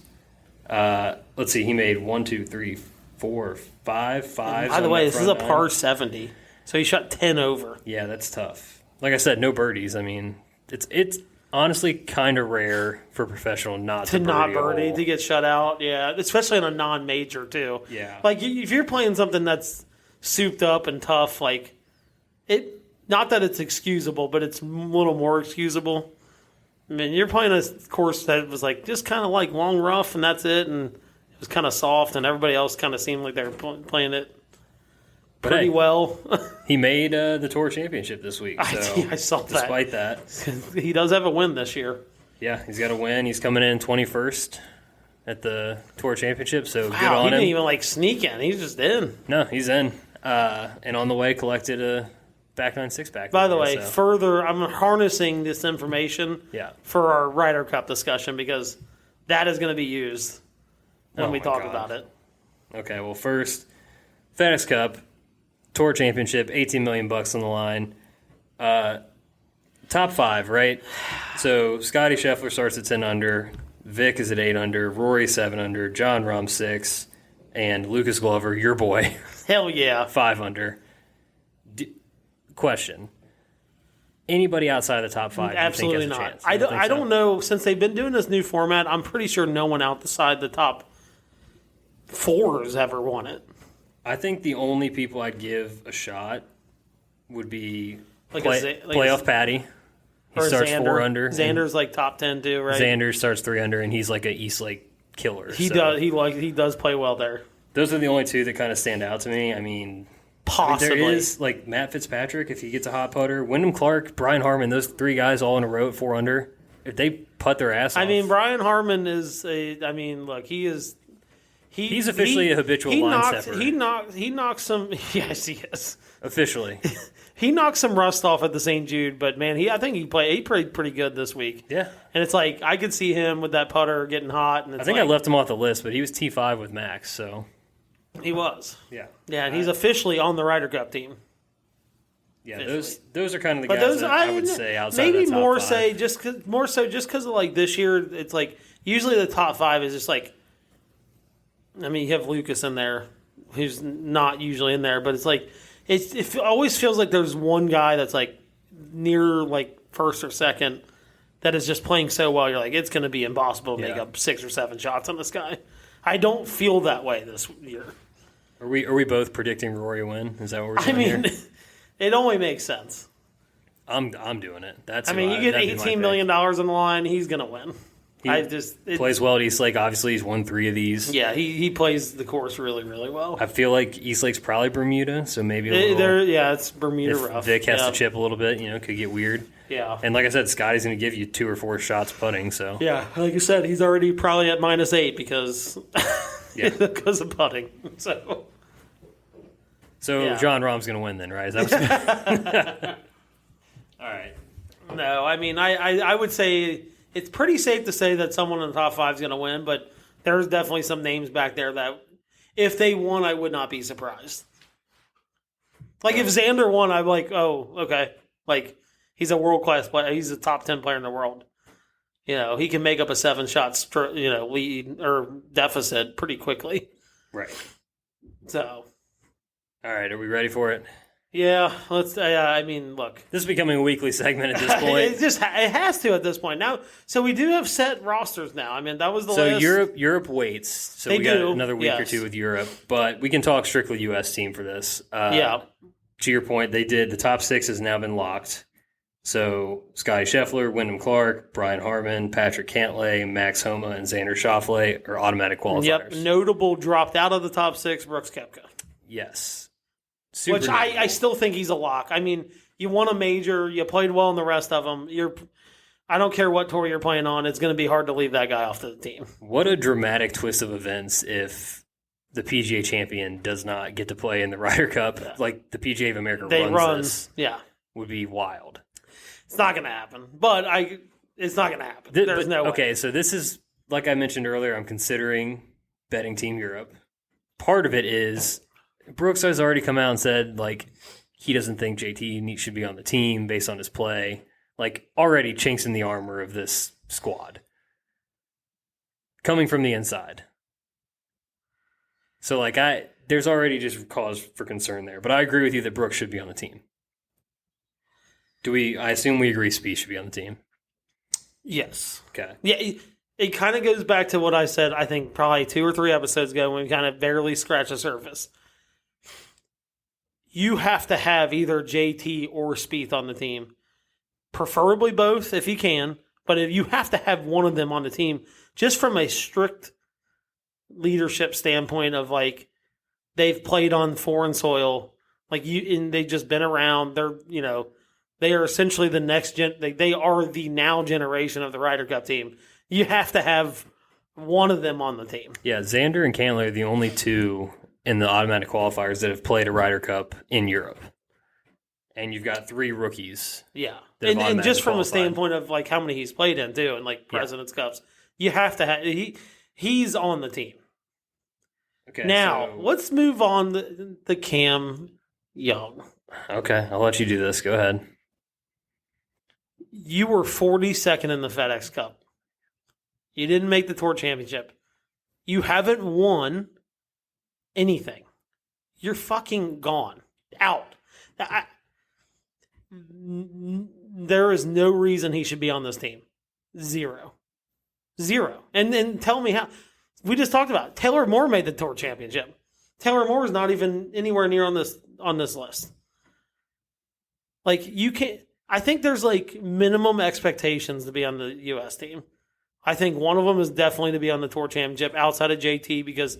Speaker 2: Let's see, he made 1, 2, 3, 4, 5 fives.
Speaker 1: By the way, this is a par 70. So he shot 10 over.
Speaker 2: Yeah, that's tough. Like I said, no birdies. I mean, it's honestly kind of rare for a professional to birdie
Speaker 1: to get shut out. Yeah, especially in a non-major too.
Speaker 2: Yeah,
Speaker 1: like if you're playing something that's souped up and tough, like it. Not that it's excusable, but it's a little more excusable. I mean, you're playing a course that was like just kind of like long rough, and that's it, and it was kind of soft, and everybody else kind of seemed like they were playing it pretty well.
Speaker 2: He made the Tour Championship this week. So
Speaker 1: I saw that.
Speaker 2: Despite that.
Speaker 1: He does have a win this year.
Speaker 2: Yeah, he's got a win. He's coming in 21st at the Tour Championship, so good
Speaker 1: Wow,
Speaker 2: on
Speaker 1: he
Speaker 2: him.
Speaker 1: didn't even like sneak in. He's just in.
Speaker 2: No, he's in. And on the way, collected a back 9 6-pack.
Speaker 1: By the way, further, I'm harnessing this information for our Ryder Cup discussion because that is going to be used when we talk about it.
Speaker 2: Okay, well, first, FedEx Cup, Tour Championship, $18 million on the line. Top 5, right? So Scotty Scheffler starts at 10 under, Vic is at 8 under, Rory 7 under, John Rahm 6, and Lucas Glover, your boy,
Speaker 1: hell yeah,
Speaker 2: 5 under. Question: anybody outside of the top 5?
Speaker 1: Absolutely
Speaker 2: not.
Speaker 1: Chance? I don't know. Since they've been doing this new format, I'm pretty sure no one outside the top 4 has ever won it.
Speaker 2: I think the only people I'd give a shot would be
Speaker 1: like
Speaker 2: playoff Patty. He starts
Speaker 1: Xander.
Speaker 2: 4 under.
Speaker 1: Xander's like top 10 too, right?
Speaker 2: Xander starts 3 under, and he's like a East Lake killer.
Speaker 1: He does play well there.
Speaker 2: Those are the only 2 that kind of stand out to me. I mean,
Speaker 1: possibly
Speaker 2: there is like Matt Fitzpatrick if he gets a hot putter, Wyndham Clark, Brian Harmon, those 3 guys all in a row at 4 under. If they putt their ass off.
Speaker 1: I mean, Brian Harmon is look, he is.
Speaker 2: He's officially a habitual line stepper.
Speaker 1: He knocks some. Yes, he is
Speaker 2: officially.
Speaker 1: He knocked some rust off at the St. Jude, but man, I think he played pretty good this week.
Speaker 2: Yeah,
Speaker 1: and it's like I could see him with that putter getting hot. And it's
Speaker 2: I left him off the list, but he was T5 with Max, so
Speaker 1: he was.
Speaker 2: Yeah,
Speaker 1: and he's officially on the Ryder Cup team.
Speaker 2: Yeah, those are kind of the guys that I would say outside
Speaker 1: maybe
Speaker 2: of the top
Speaker 1: more
Speaker 2: 5.
Speaker 1: say more so because of like this year. It's like usually the top 5 is just like. I mean, you have Lucas in there, who's not usually in there, but it's like it always feels like there's one guy that's like near like first or second that is just playing so well. You're like, it's going to be impossible to make up 6 or 7 shots on this guy. I don't feel that way this year.
Speaker 2: Are we both predicting Rory win? Is that what we're doing here?
Speaker 1: It only makes sense.
Speaker 2: I'm doing it.
Speaker 1: You get $18 million on the line, he's going to win.
Speaker 2: He plays well at East Lake. Obviously, he's won 3 of these.
Speaker 1: Yeah, he plays the course really, really well.
Speaker 2: I feel like East Lake's probably Bermuda, so maybe
Speaker 1: it's Bermuda rough.
Speaker 2: Vic has to chip a little bit, could get weird.
Speaker 1: Yeah.
Speaker 2: And like I said, Scotty's going to give you 2 or 4 shots putting. So
Speaker 1: yeah, like I said, he's already probably at -8 because because of putting. So
Speaker 2: John Rahm's going to win then, right? Is that all right.
Speaker 1: No, I mean I would say. It's pretty safe to say that someone in the top 5 is going to win, but there's definitely some names back there that if they won, I would not be surprised. Like if Xander won, I'm like, oh, okay. Like he's a world-class player. He's a top 10 player in the world. He can make up a 7-shot, lead or deficit pretty quickly.
Speaker 2: Right.
Speaker 1: So.
Speaker 2: All right. Are we ready for it?
Speaker 1: Yeah, let's. Look.
Speaker 2: This is becoming a weekly segment at this point.
Speaker 1: It has to at this point now. So we do have set rosters now. I mean, that was the last.
Speaker 2: So Europe waits. So we got another week or 2 with Europe, but we can talk strictly U.S. team for this. To your point, the top 6 has now been locked. So Scotty Scheffler, Wyndham Clark, Brian Harmon, Patrick Cantlay, Max Homa, and Xander Schauffele are automatic qualifiers.
Speaker 1: Yep, notable dropped out of the top 6, Brooks Koepka.
Speaker 2: Yes.
Speaker 1: Which I still think he's a lock. I mean, you won a major, you played well in the rest of them. I don't care what tour you're playing on, it's going to be hard to leave that guy off the team.
Speaker 2: What a dramatic twist of events if the PGA champion does not get to play in the Ryder Cup. Yeah. Like the PGA of America runs this. Would be wild.
Speaker 1: It's not going to happen. But it's not going to happen. There's no way.
Speaker 2: Okay, so this is, like I mentioned earlier, I'm considering betting Team Europe. Part of it is Brooks has already come out and said, like, he doesn't think JT should be on the team based on his play. Like, already chinks in the armor of this squad. Coming from the inside. So, like, there's already just cause for concern there. But I agree with you that Brooks should be on the team. I assume we agree Spieth should be on the team?
Speaker 1: Yes.
Speaker 2: Okay.
Speaker 1: Yeah, it kind of goes back to what I said, I think, probably 2 or 3 episodes ago when we kind of barely scratched the surface. You have to have either JT or Spieth on the team. Preferably both if you can, but if you have to have one of them on the team, just from a strict leadership standpoint of like they've played on foreign soil, like and they've just been around. They are essentially the next gen. They are the now generation of the Ryder Cup team. You have to have one of them on the team.
Speaker 2: Yeah, Xander and Cantlay are the only 2 in the automatic qualifiers that have played a Ryder Cup in Europe. And you've got 3 rookies.
Speaker 1: Yeah. And just from a standpoint of like how many he's played in too, and like President's Cups, you have to have he's on the team. Okay. Now, let's move on to Cam Young.
Speaker 2: Okay, I'll let you do this. Go ahead.
Speaker 1: You were 42nd in the FedEx Cup. You didn't make the Tour Championship. You haven't won anything. You're fucking gone. Out. There is no reason he should be on this team. Zero. And then tell me how. We just talked about it. Taylor Moore made the Tour Championship. Taylor Moore is not even anywhere near on this list. Like, you can't. I think there's like minimum expectations to be on the U.S. team. I think one of them is definitely to be on the Tour Championship outside of JT because,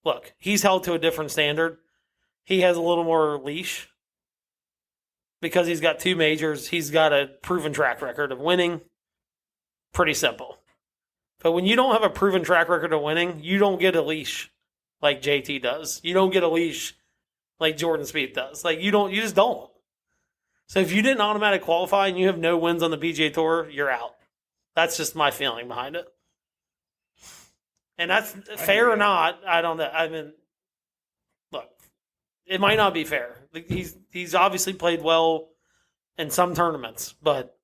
Speaker 1: look, he's held to a different standard. He has a little more leash because he's got 2 majors. He's got a proven track record of winning. Pretty simple. But when you don't have a proven track record of winning, you don't get a leash like JT does. You don't get a leash like Jordan Spieth does. Like, you just don't. So if you didn't automatic qualify and you have no wins on the PGA Tour, you're out. That's just my feeling behind it. And that's fair or not, I don't know. I mean, look, it might not be fair. He's obviously played well in some tournaments, but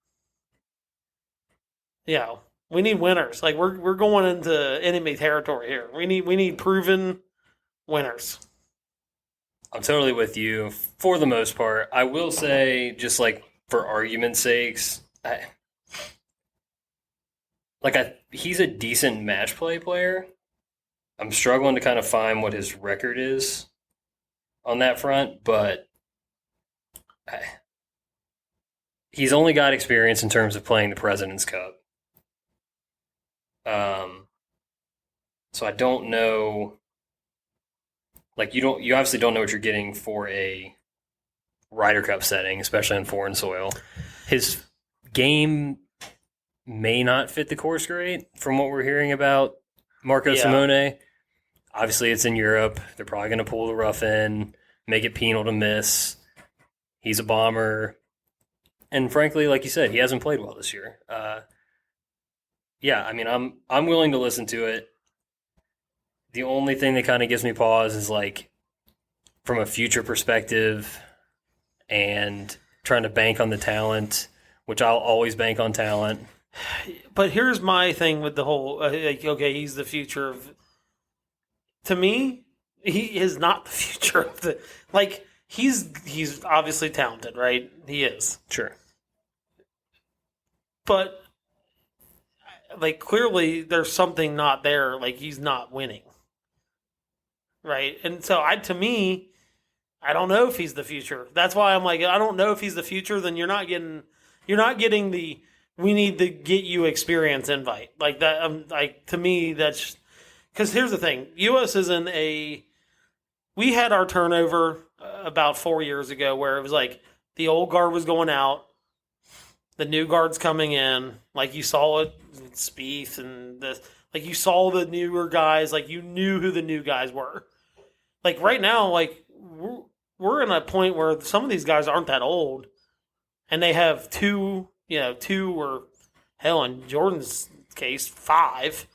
Speaker 1: we need winners. Like we're going into enemy territory here. We need proven winners.
Speaker 2: I'm totally with you for the most part. I will say, just like for argument's sakes, he's a decent match play player. I'm struggling to kind of find what his record is on that front, but he's only got experience in terms of playing the President's Cup. So I don't know. Like, you obviously don't know what you're getting for a Ryder Cup setting, especially on foreign soil. His game may not fit the course great from what we're hearing about Marco Simone. Obviously, it's in Europe. They're probably going to pull the rough in, make it penal to miss. He's a bomber. And frankly, like you said, he hasn't played well this year. I mean, I'm willing to listen to it. The only thing that kind of gives me pause is like from a future perspective and trying to bank on the talent, which I'll always bank on talent.
Speaker 1: But here's my thing with the whole, he's the future of, to me, he is not the future of the, like, he's obviously talented, right? He is.
Speaker 2: Sure.
Speaker 1: But, like, clearly there's something not there, like, he's not winning. Right? And so, to me, I don't know if he's the future. That's why I'm like, I don't know if he's the future, then you're not getting You're not getting the we need to get you experience invite like that. Like to me, that's because here's the thing: U.S. is in a. We had our turnover about 4 years ago where it was like the old guard was going out, the new guard's coming in. Like you saw it, Spieth and this. Like you saw the newer guys. Like you knew who the new guys were. Like right now, like we're in a point where some of these guys aren't that old, and they have two or hell in Jordan's case 5.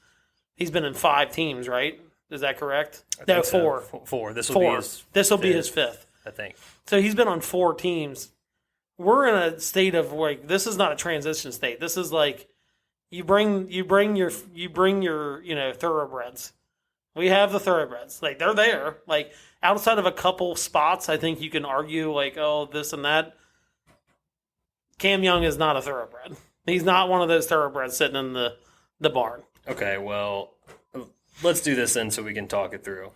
Speaker 1: He's been in 5 teams, right? Is that correct? No, 4.
Speaker 2: So. 4. This will
Speaker 1: be his 5th,
Speaker 2: I think.
Speaker 1: So he's been on 4 teams. We're in a state of like this is not a transition state. This is like you bring your thoroughbreds. We have the thoroughbreds. Like they're there. Like outside of a couple spots, I think you can argue like, oh, this and that. Cam Young is not a thoroughbred. He's not one of those thoroughbreds sitting in the barn.
Speaker 2: Okay, well, let's do this then so we can talk it through.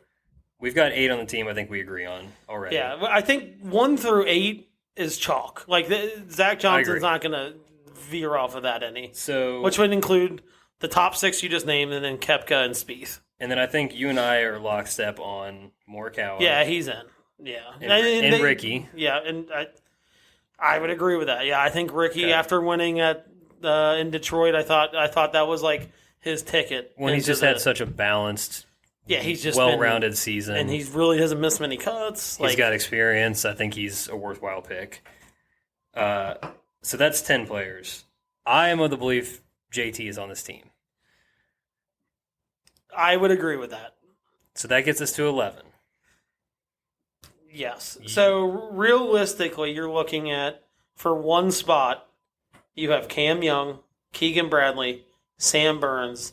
Speaker 2: We've got 8 on the team I think we agree on already.
Speaker 1: Yeah, I think 1 through 8 is chalk. Like Zach Johnson's not going to veer off of that any.
Speaker 2: So,
Speaker 1: which would include the top 6 you just named and then Koepka and Spieth.
Speaker 2: And then I think you and I are lockstep on Morikawa.
Speaker 1: Yeah, he's in. Yeah.
Speaker 2: And Ricky.
Speaker 1: Yeah, and I would agree with that. Yeah, I think Ricky, after winning in Detroit, I thought that was like his ticket.
Speaker 2: When he's just had such a balanced,
Speaker 1: he's just
Speaker 2: well-rounded season.
Speaker 1: And he really doesn't miss many cuts.
Speaker 2: He's got experience. I think he's a worthwhile pick. So that's 10 players. I am of the belief JT is on this team.
Speaker 1: I would agree with that.
Speaker 2: So that gets us to 11.
Speaker 1: Yes. So realistically, you're looking at, for one spot, you have Cam Young, Keegan Bradley, Sam Burns,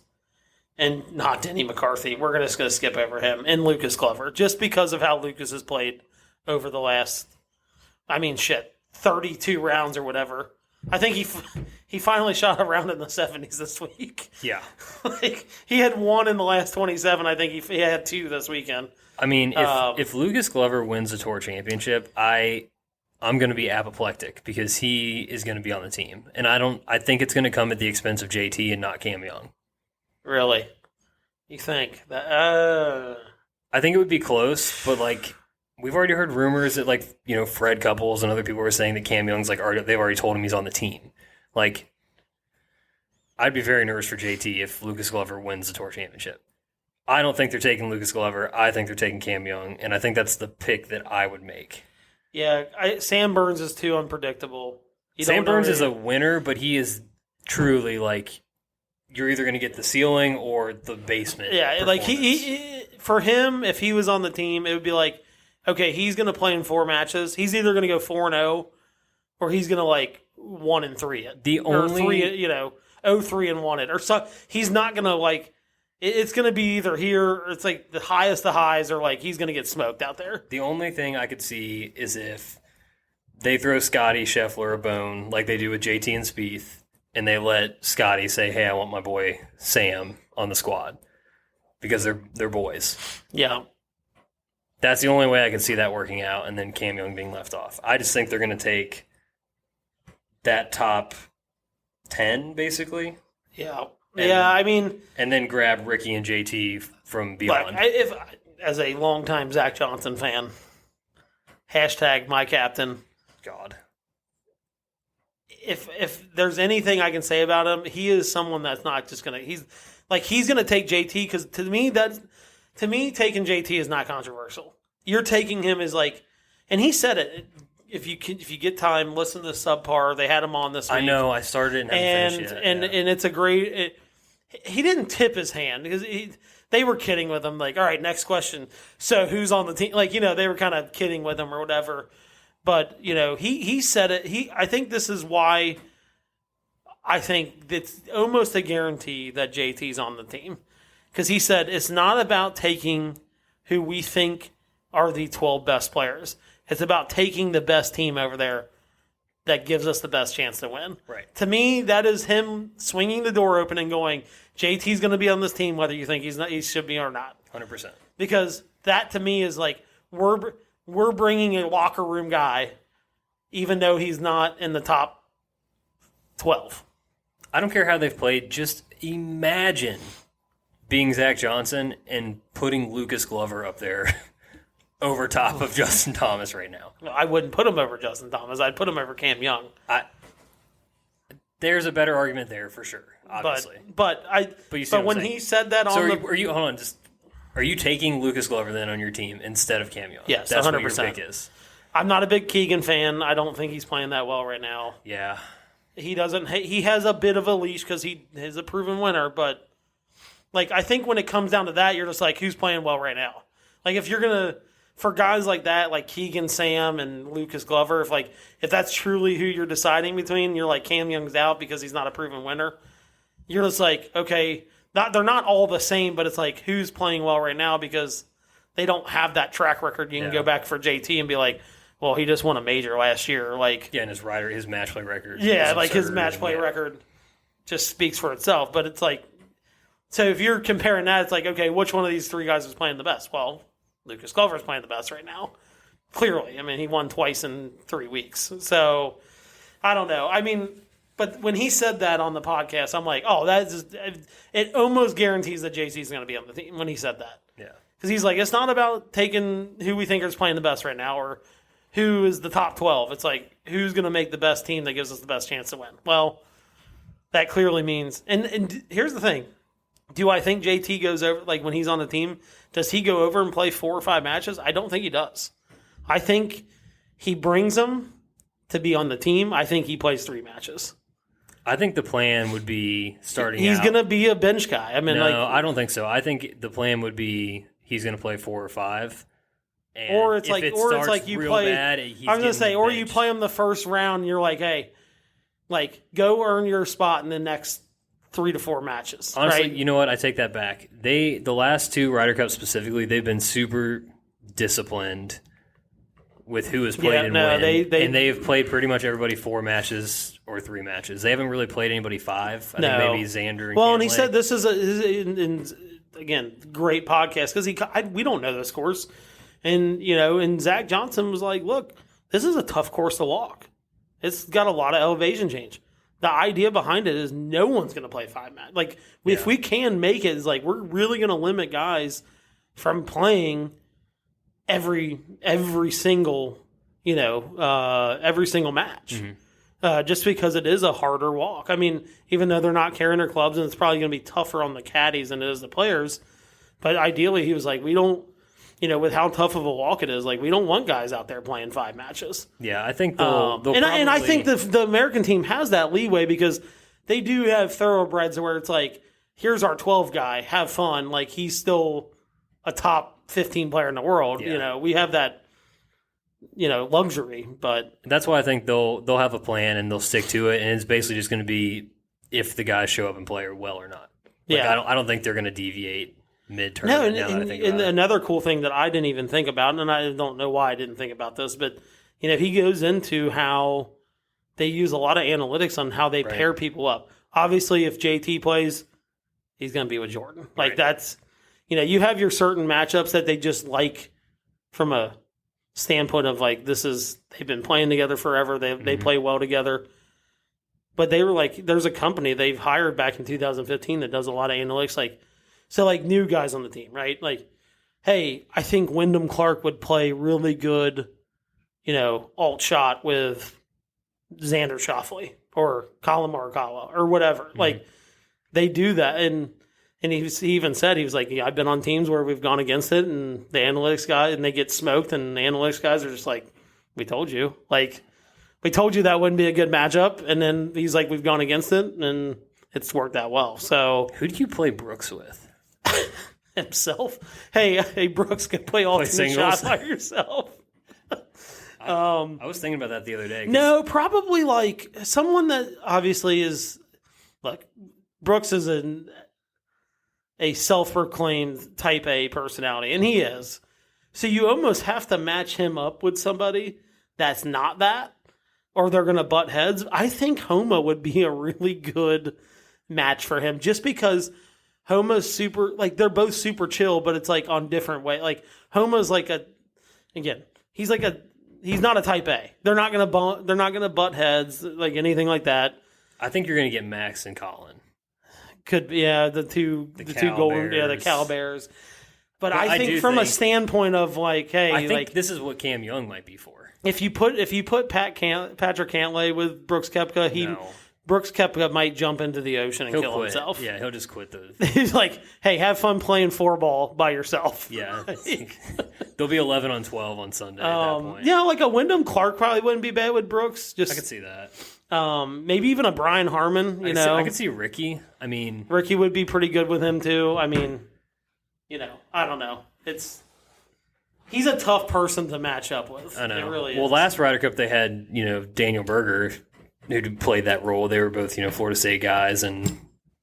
Speaker 1: and not Denny McCarthy. We're just going to skip over him, and Lucas Glover, just because of how Lucas has played over the last, 32 rounds or whatever. I think he finally shot a round in the 70s this week.
Speaker 2: Yeah.
Speaker 1: He had 1 in the last 27. I think he had 2 this weekend.
Speaker 2: If Lucas Glover wins the Tour Championship, I'm going to be apoplectic because he is going to be on the team. And I think it's going to come at the expense of JT and not Cam Young.
Speaker 1: Really? You think? I
Speaker 2: think it would be close, but we've already heard rumors that Fred Couples and other people were saying that Cam Young's they've already told him he's on the team. I'd be very nervous for JT if Lucas Glover wins the Tour Championship. I don't think they're taking Lucas Glover. I think they're taking Cam Young, and I think that's the pick that I would make.
Speaker 1: Yeah, Sam Burns is too unpredictable.
Speaker 2: Sam Burns is a winner, but he is truly you're either going to get the ceiling or the basement.
Speaker 1: Yeah, he for him, if he was on the team, it would be okay, he's going to play in 4 matches. He's either going to go 4-0 or he's going to 1-3 it.
Speaker 2: The only
Speaker 1: 0-3-1 it or so. He's not going to It's going to be either here, or it's the highest of highs, or he's going to get smoked out there.
Speaker 2: The only thing I could see is if they throw Scotty Scheffler a bone like they do with JT and Spieth, and they let Scotty say, hey, I want my boy Sam on the squad because they're boys.
Speaker 1: Yeah.
Speaker 2: That's the only way I could see that working out, and then Cam Young being left off. I just think they're going to take that top 10, basically.
Speaker 1: Yeah. And
Speaker 2: then grab Ricky and JT from beyond.
Speaker 1: If as a longtime Zach Johnson fan, hashtag my captain.
Speaker 2: God.
Speaker 1: If there's anything I can say about him, he is someone that's not just gonna. He's gonna take JT because to me taking JT is not controversial. You're taking him as and he said it. If you get time, listen to Subpar. They had him on this week.
Speaker 2: I know. I started and haven't finished yet.
Speaker 1: And it's a great. He didn't tip his hand because they were kidding with him. All right, next question. So who's on the team? They were kind of kidding with him or whatever. But he said it. I think this is why. I think it's almost a guarantee that JT's on the team because he said it's not about taking who we think are the 12 best players. It's about taking the best team over there that gives us the best chance to win.
Speaker 2: Right.
Speaker 1: To me, that is him swinging the door open and going, JT's going to be on this team whether you think he should be or not.
Speaker 2: 100%.
Speaker 1: Because that to me is we're bringing a locker room guy even though he's not in the top 12.
Speaker 2: I don't care how they've played. Just imagine being Zach Johnson and putting Lucas Glover up there over top of Justin Thomas right now.
Speaker 1: I wouldn't put him over Justin Thomas. I'd put him over Cam Young.
Speaker 2: There's a better argument there for sure, obviously.
Speaker 1: But when he said that on
Speaker 2: hold on, are you taking Lucas Glover then on your team instead of Cam Young?
Speaker 1: Yes,
Speaker 2: that's
Speaker 1: 100%.
Speaker 2: What your pick is.
Speaker 1: I'm not a big Keegan fan. I don't think he's playing that well right now.
Speaker 2: Yeah.
Speaker 1: He doesn't. He has a bit of a leash because he is a proven winner. But like, I think when it comes down to that, you're just like, who's playing well right now? Like, if you're gonna, for guys like that, like Keegan, Sam, and Lucas Glover, if that's truly who you're deciding between, you're like Cam Young's out because he's not a proven winner. You're just like, okay, they're not all the same, but it's like, who's playing well right now because they don't have that track record. You can go back for JT and be like, well, he just won a major last year. Like,
Speaker 2: yeah, and his match play record.
Speaker 1: Yeah, like his match play record just speaks for itself. But it's like, so if you're comparing that, it's like, okay, which one of these three guys is playing the best? Well, Lucas Glover's playing the best right now. Clearly. I mean, he won twice in 3 weeks. So, I don't know. I mean, but when he said that on the podcast, I'm like, oh, it almost guarantees that JC's going to be on the team when he said that.
Speaker 2: Yeah.
Speaker 1: Because he's like, it's not about taking who we think is playing the best right now or who is the top 12. It's like, who's going to make the best team that gives us the best chance to win? Well, that clearly means, and here's the thing. Do I think JT goes over, like when he's on the team, does he go over and play 4 or 5 matches? I don't think he does. I think he brings them to be on the team. I think he plays 3 matches.
Speaker 2: I think the plan would be starting
Speaker 1: He's
Speaker 2: out.
Speaker 1: going to be a bench guy. I mean,
Speaker 2: no, I don't think so. I think the plan would be he's going to play 4 or 5.
Speaker 1: Or it's like you play.
Speaker 2: Bad,
Speaker 1: I was gonna say, or you play him the first round. And you're like, hey, like go earn your spot in the next 3 to 4 matches.
Speaker 2: Honestly,
Speaker 1: right?
Speaker 2: You know what? I take that back. The last 2 Ryder Cups specifically, they've been super disciplined with who has played and when. And they've played pretty much everybody 4 matches or 3 matches. They haven't really played anybody 5. I think maybe Xander. And
Speaker 1: he said this is again great podcast because we don't know the scores. And Zach Johnson was like, look, this is a tough course to walk. It's got a lot of elevation change. The idea behind it is no one's going to play 5 matches. Like, if we can make it, it's like we're really going to limit guys from playing every single match. Mm-hmm. Just because it is a harder walk. I mean, even though they're not carrying their clubs and it's probably going to be tougher on the caddies than it is the players. But ideally, he was like, we don't, with how tough of a walk it is, like we don't want guys out there playing 5 matches.
Speaker 2: Yeah, I think they'll
Speaker 1: and I think the American team has that leeway because they do have thoroughbreds where it's like, here's our 12 guy, have fun. Like he's still a top 15 player in the world. Yeah. We have that, luxury. But
Speaker 2: that's why I think they'll have a plan and they'll stick to it. And it's basically just going to be if the guys show up and play well or not. I don't think they're going to deviate mid-term.
Speaker 1: No, and another cool thing that I didn't even think about, and I don't know why I didn't think about this, but he goes into how they use a lot of analytics on how they pair people up. Obviously, if JT plays, he's going to be with Jordan. Like that's, you have your certain matchups that they just like from a standpoint of like they've been playing together forever. They play well together. But they were like, there's a company they've hired back in 2015 that does a lot of analytics, So, new guys on the team, right? Like, hey, I think Wyndham Clark would play really good, alt shot with Xander Schauffele or Colin Morikawa or whatever. Mm-hmm. Like, they do that. And he even said, he was like, I've been on teams where we've gone against it and the analytics guy, and they get smoked, and the analytics guys are just like, we told you. Like, we told you that wouldn't be a good matchup. And then he's like, we've gone against it, and it's worked out well. So,
Speaker 2: who do you play Brooks with?
Speaker 1: Himself. Hey, Brooks can play all 2 shots by yourself.
Speaker 2: I was thinking about that the other day.
Speaker 1: No, probably like someone that obviously is like Brooks is a self-proclaimed type A personality, and he is. So you almost have to match him up with somebody that's not that, or they're going to butt heads. I think Homa would be a really good match for him, just because Homa's super, they're both super chill, but it's on different way. Like Homa's he's not a type A. They're not gonna butt heads, anything like that.
Speaker 2: I think you're going to get Max and Colin.
Speaker 1: Could be, the two golden, the Cal Bears. But I think from a standpoint of like, hey,
Speaker 2: I think this is what Cam Young might be for.
Speaker 1: If you put Patrick Cantlay with Brooks Koepka, Brooks Koepka might jump into the ocean and kill himself.
Speaker 2: Yeah, he'll just quit
Speaker 1: He's like, hey, have fun playing 4-ball by yourself.
Speaker 2: Yeah. They'll be 11 on 12 on Sunday at that point.
Speaker 1: Yeah, like a Wyndham Clark probably wouldn't be bad with Brooks.
Speaker 2: I could see that.
Speaker 1: Maybe even a Brian Harmon,
Speaker 2: I could see Ricky. I mean,
Speaker 1: Ricky would be pretty good with him too. I mean, I don't know. He's a tough person to match up with.
Speaker 2: I know.
Speaker 1: It really is.
Speaker 2: Well, last Ryder Cup they had, Daniel Berger who played that role. They were both, Florida State guys, and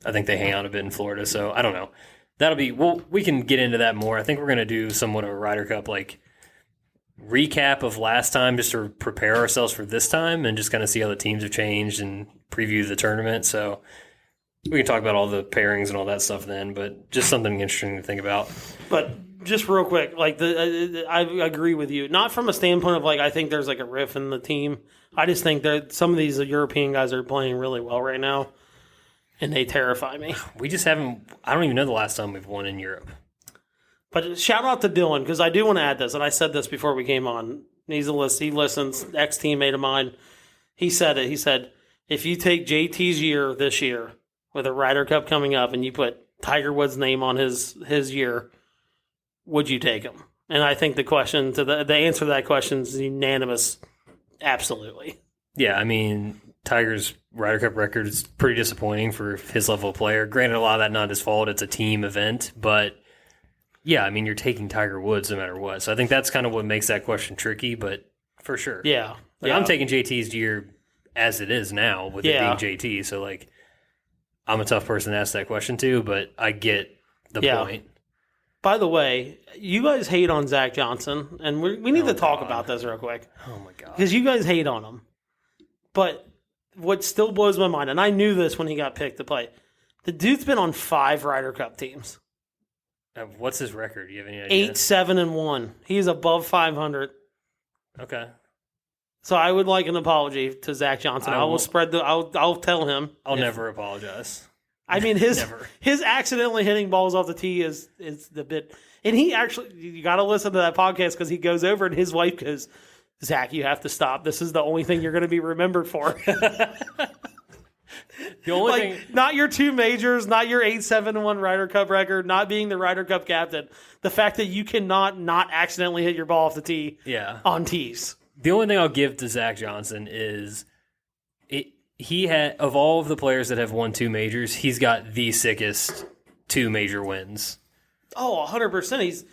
Speaker 2: I think they hang out a bit in Florida. So I don't know. That'll be we can get into that more. I think we're going to do somewhat of a Ryder Cup like recap of last time just to prepare ourselves for this time and just kind of see how the teams have changed and preview the tournament. So we can talk about all the pairings and all that stuff then, but just something interesting to think about.
Speaker 1: But just real quick, like I agree with you. Not from a standpoint of like I think there's like a riff in the team. I just think that some of these European guys are playing really well right now, and they terrify me.
Speaker 2: We just haven't. I don't even know the last time we've won in Europe.
Speaker 1: But shout out to Dylan, because I do want to add this, and I said this before we came on. He listens, ex-teammate of mine. He said it. He said, if you take JT's year this year with a Ryder Cup coming up and you put Tiger Woods' name on his year, would you take him? And I think the answer to that question is unanimous. Absolutely.
Speaker 2: Yeah, I mean, Tiger's Ryder Cup record is pretty disappointing for his level of player. Granted, a lot of that not his fault. It's a team event, but yeah, I mean, you're taking Tiger Woods no matter what. So I think that's kind of what makes that question tricky, but for sure.
Speaker 1: Yeah.
Speaker 2: I'm taking JT's year as it is now with it being JT. So, like, I'm a tough person to ask that question to, but I get the point.
Speaker 1: By the way, you guys hate on Zach Johnson, and we need to talk about this real quick.
Speaker 2: Oh, my God.
Speaker 1: Because you guys hate on him. But what still blows my mind, and I knew this when he got picked to play, the dude's been on 5 Ryder Cup teams.
Speaker 2: What's his record? Do you have any idea?
Speaker 1: 8-7-1. He's above 500.
Speaker 2: Okay.
Speaker 1: So I would like an apology to Zach Johnson. I'll tell him.
Speaker 2: I'll never apologize.
Speaker 1: I mean, his accidentally hitting balls off the tee is the bit. And he actually, you got to listen to that podcast because he goes over and his wife goes, Zach, you have to stop. This is the only thing you're going to be remembered for.
Speaker 2: The only thing,
Speaker 1: not your 2 majors, not your 8-7-1 Ryder Cup record, not being the Ryder Cup captain. The fact that you cannot not accidentally hit your ball off the tee on tees.
Speaker 2: The only thing I'll give to Zach Johnson is he had, of all of the players that have won 2 majors, he's got the sickest 2 major wins.
Speaker 1: Oh, 100%. He's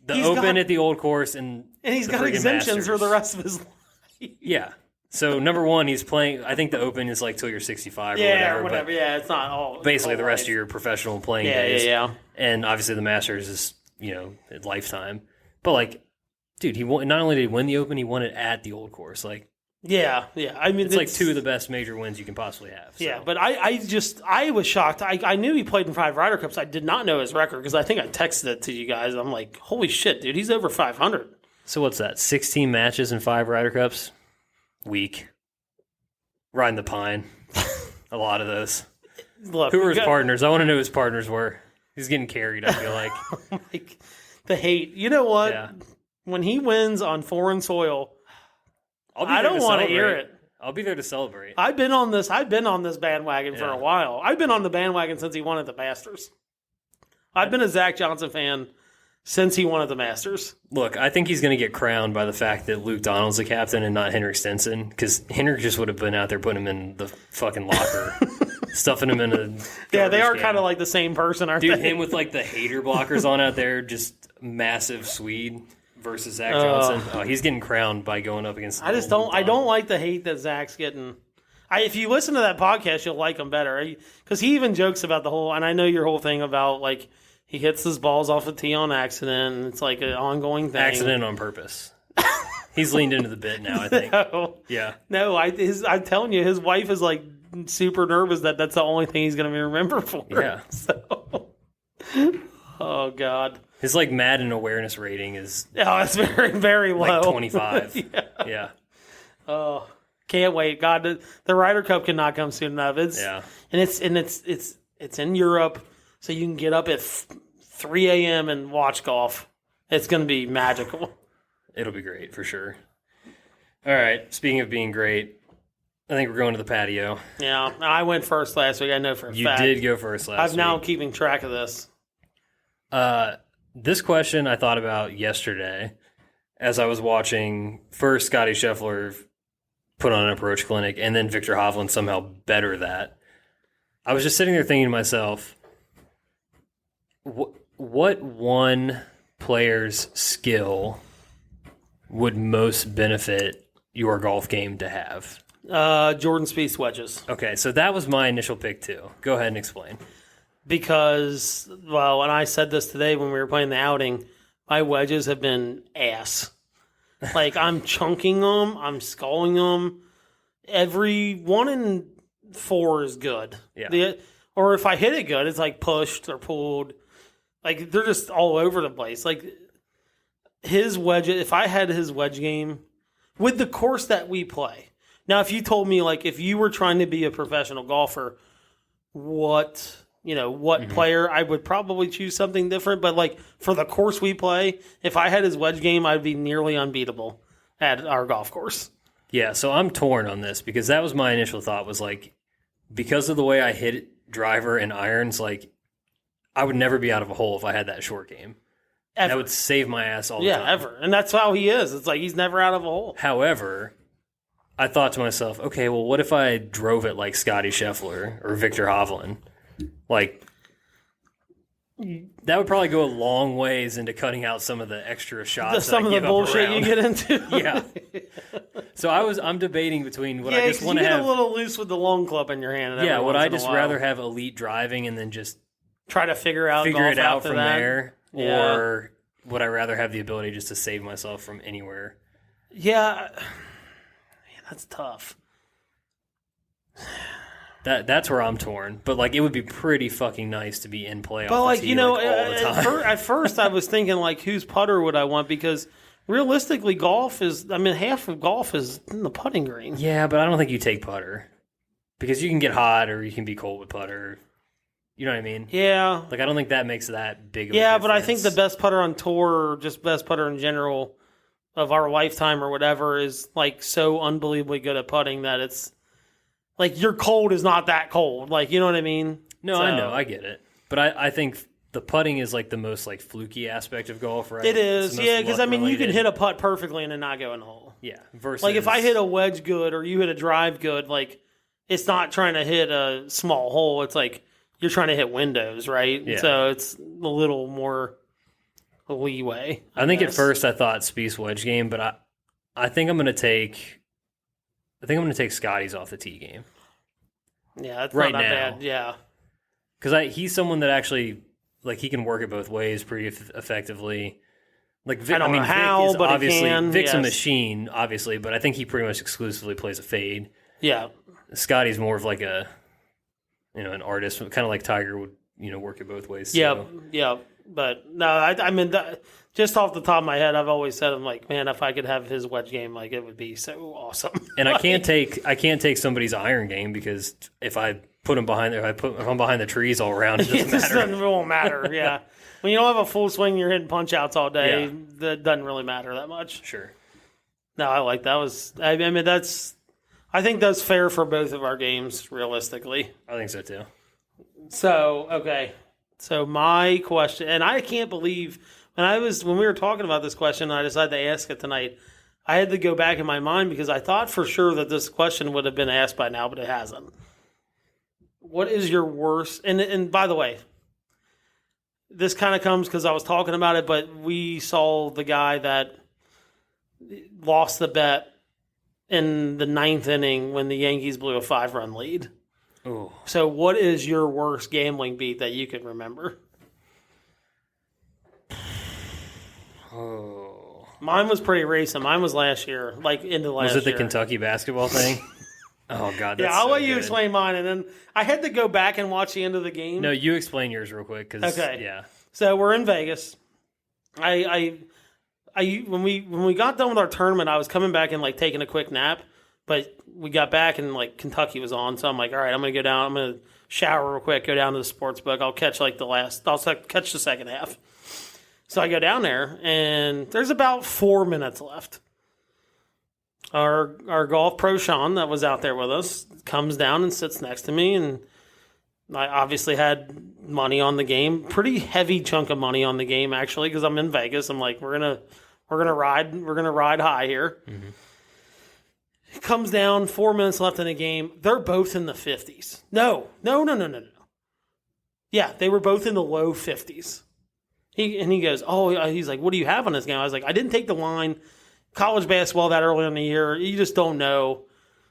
Speaker 2: Open at the Old Course and
Speaker 1: he's got exemptions for the rest of his life.
Speaker 2: Yeah. So, number one, he's playing, I think the Open is like till you're 65 or whatever.
Speaker 1: Yeah, it's not all.
Speaker 2: Basically,
Speaker 1: all
Speaker 2: the rest of your professional playing days.
Speaker 1: Yeah.
Speaker 2: And obviously, the Masters is, a lifetime. But, like, dude, he won, not only did he win the Open, he won it at the Old Course. Like,
Speaker 1: yeah. I mean,
Speaker 2: it's like 2 of the best major wins you can possibly have. So.
Speaker 1: Yeah, but I was shocked. I knew he played in 5 Ryder Cups. I did not know his record because I think I texted it to you guys. I'm like, holy shit, dude, he's over 500.
Speaker 2: So what's that? 16 matches in 5 Ryder Cups? Week. Riding the pine. A lot of those.
Speaker 1: Look,
Speaker 2: who were his partners? I want to know who his partners were. He's getting carried, I feel like.
Speaker 1: The hate. You know what?
Speaker 2: Yeah.
Speaker 1: When he wins on foreign soil, I don't want to hear it.
Speaker 2: I'll be there to celebrate.
Speaker 1: I've been on this bandwagon for a while. I've been on the bandwagon since he won at the Masters. I've been a Zach Johnson fan since he won at the Masters.
Speaker 2: Look, I think he's going to get crowned by the fact that Luke Donald's the captain and not Henrik Stenson, because Henrik just would have been out there putting him in the fucking locker, stuffing him in a
Speaker 1: Yeah, they are kind of like the same person, aren't they?
Speaker 2: Dude, him with like the hater blockers on out there, just massive Swede versus Zach Johnson. Oh, he's getting crowned by going up against
Speaker 1: I don't like the hate that Zach's getting. If you listen to that podcast, you'll like him better. Because he even jokes about the whole, and I know your whole thing about like, he hits his balls off the tee on accident, and it's like an ongoing thing.
Speaker 2: Accident on purpose. He's leaned into the bit now, I think.
Speaker 1: No, I'm telling you, his wife is like super nervous that that's the only thing he's going to be remembered for.
Speaker 2: Yeah.
Speaker 1: So, oh, God.
Speaker 2: His like Madden awareness rating is
Speaker 1: it's very, very low.
Speaker 2: Like 25.
Speaker 1: Yeah.
Speaker 2: Yeah.
Speaker 1: Oh. Can't wait. God, the Ryder Cup cannot come soon enough. It's in Europe, so you can get up at 3 a.m. and watch golf. It's going to be magical.
Speaker 2: It'll be great for sure. All right. Speaking of being great, I think we're going to the patio.
Speaker 1: Yeah, I went first last week. I know for a fact.
Speaker 2: You did go first last week.
Speaker 1: I'm now keeping track of this.
Speaker 2: This question I thought about yesterday as I was watching first Scotty Scheffler put on an approach clinic and then Viktor Hovland somehow better that. I was just sitting there thinking to myself, what one player's skill would most benefit your golf game to have?
Speaker 1: Jordan Spieth's wedges.
Speaker 2: Okay, so that was my initial pick too. Go ahead and explain.
Speaker 1: Because, well, and I said this today when we were playing the outing, my wedges have been ass. Like, I'm chunking them, I'm sculling them. Every 1 in 4 is good.
Speaker 2: Yeah.
Speaker 1: Or if I hit it good, it's like pushed or pulled. Like, they're just all over the place. Like, his wedge, if I had his wedge game, with the course that we play. Now, if you told me, like, if you were trying to be a professional golfer, what player, I would probably choose something different. But, like, for the course we play, if I had his wedge game, I'd be nearly unbeatable at our golf course.
Speaker 2: Yeah, so I'm torn on this because that was my initial thought was, like, because of the way I hit driver and irons, like, I would never be out of a hole if I had that short game. That would save my ass all the time.
Speaker 1: Yeah, ever. And that's how he is. It's like he's never out of a hole.
Speaker 2: However, I thought to myself, okay, well, what if I drove it like Scotty Scheffler or Viktor Hovland? Like, that would probably go a long ways into cutting out some of the extra shots.
Speaker 1: Some of the bullshit you get into.
Speaker 2: Yeah. So I'm debating between what I just want to have.
Speaker 1: You get a little loose with the long club in your hand.
Speaker 2: Yeah, would I just rather have elite driving and then just
Speaker 1: try to figure it out
Speaker 2: from
Speaker 1: that?
Speaker 2: there?
Speaker 1: Yeah.
Speaker 2: Or would I rather have the ability just to save myself from anywhere?
Speaker 1: Yeah. Man, that's tough.
Speaker 2: That's where I'm torn. But, like, it would be pretty fucking nice to be in play
Speaker 1: but,
Speaker 2: off the tee, all the time.
Speaker 1: At first I was thinking, like, whose putter would I want? Because realistically, half of golf is in the putting green.
Speaker 2: Yeah, but I don't think you take putter. Because you can get hot or you can be cold with putter. You know what I mean?
Speaker 1: Yeah.
Speaker 2: Like, I don't think that makes that big of a difference.
Speaker 1: Yeah, but I think the best putter on tour, or just best putter in general of our lifetime or whatever, is, like, so unbelievably good at putting that it's, like, your cold is not that cold. Like, you know what I mean?
Speaker 2: No, I know. I get it. But I think the putting is, like, the most, like, fluky aspect of golf, right?
Speaker 1: It is, yeah, because, you can hit a putt perfectly and then not go in the hole.
Speaker 2: Yeah. Versus,
Speaker 1: like, if I hit a wedge good or you hit a drive good, like, it's not trying to hit a small hole. It's like you're trying to hit windows, right?
Speaker 2: Yeah.
Speaker 1: So it's a little more leeway.
Speaker 2: I think at first I thought Spieth's wedge game, but I think I'm going to take Scotty's off the tee game.
Speaker 1: Yeah, that's
Speaker 2: right
Speaker 1: not that
Speaker 2: now.
Speaker 1: bad. Yeah.
Speaker 2: Because he's someone that actually, like, he can work it both ways pretty effectively. Like, Vic,
Speaker 1: I don't know how, but
Speaker 2: obviously,
Speaker 1: he can.
Speaker 2: Vic's a machine, obviously, but I think he pretty much exclusively plays a fade.
Speaker 1: Yeah.
Speaker 2: Scotty's more of like an artist, kind of like Tiger would, work it both ways.
Speaker 1: Yeah, yeah. But no, just off the top of my head, I've always said, I'm like, man, if I could have his wedge game, like, it would be so awesome.
Speaker 2: And I can't take somebody's iron game because if I'm behind the trees all around, it
Speaker 1: won't matter. Yeah, when you don't have a full swing, you're hitting punch outs all day. That doesn't really matter that much.
Speaker 2: Sure.
Speaker 1: No, I like that. I think that's fair for both of our games, realistically.
Speaker 2: I think so too.
Speaker 1: So, okay. So my question, and I can't believe when we were talking about this question, I decided to ask it tonight. I had to go back in my mind because I thought for sure that this question would have been asked by now, but it hasn't. What is your worst? And by the way, this kind of comes because I was talking about it, but we saw the guy that lost the bet in the 9th inning when the Yankees blew a 5-run lead.
Speaker 2: Ooh.
Speaker 1: So what is your worst gambling beat that you can remember?
Speaker 2: Oh.
Speaker 1: Mine was pretty recent. Mine was last year, like into last year.
Speaker 2: Was it the Kentucky basketball thing? Oh, God, that's
Speaker 1: I'll
Speaker 2: so
Speaker 1: let you
Speaker 2: good.
Speaker 1: explain mine, and then I had to go back and watch the end of the game.
Speaker 2: No, you explain yours real quick.
Speaker 1: Okay.
Speaker 2: Yeah.
Speaker 1: So we're in Vegas. When we got done with our tournament, I was coming back and, like, taking a quick nap. But we got back and like Kentucky was on, so I'm like, all right, I'm gonna go down. I'm gonna shower real quick, go down to the sports book. I'll catch catch the second half. So I go down there, and there's about 4 minutes left. Our golf pro Sean that was out there with us comes down and sits next to me, and I obviously had money on the game, pretty heavy chunk of money on the game actually, because I'm in Vegas. I'm like, we're gonna ride high here. Mm-hmm. It comes down, 4 minutes left in the game. They're both in the 50s. No. Yeah, they were both in the low 50s. He goes, he's like, what do you have on this game? I was like, I didn't take the line. College basketball that early in the year, you just don't know.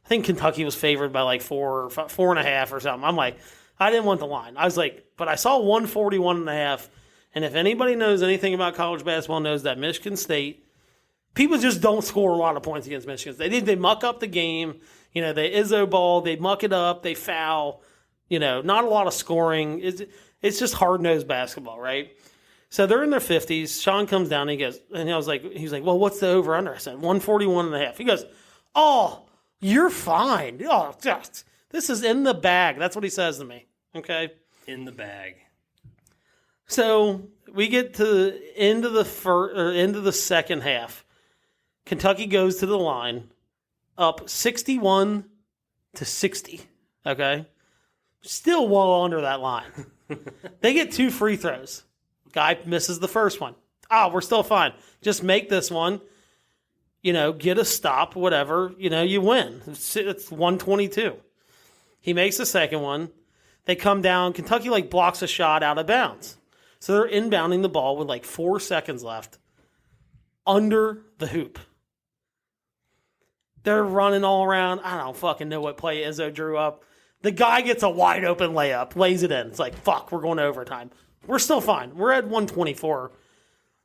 Speaker 1: I think Kentucky was favored by like 4.5 or something. I'm like, I didn't want the line. I was like, but I saw 141.5. And if anybody knows anything about college basketball, knows that Michigan State, people just don't score a lot of points against Michigan State. They muck up the game. They Izzo ball, they muck it up, they foul. Not a lot of scoring. It's just hard-nosed basketball, right? So they're in their 50s. Sean comes down and he goes, and he's like, well, what's the over-under? I said, 141.5. He goes, oh, you're fine. Oh, this is in the bag. That's what he says to me. Okay?
Speaker 2: In the bag.
Speaker 1: So we get to the end of the second half. Kentucky goes to the line, up 61-60. Okay? Still well under that line. They get 2 free throws. Guy misses the first one. We're still fine. Just make this one. Get a stop, whatever. You win. It's 122. He makes the second one. They come down. Kentucky blocks a shot out of bounds. So they're inbounding the ball with 4 seconds left under the hoop. They're running all around. I don't fucking know what play Izzo drew up. The guy gets a wide open layup, lays it in. It's like, fuck, we're going to overtime. We're still fine. We're at 124.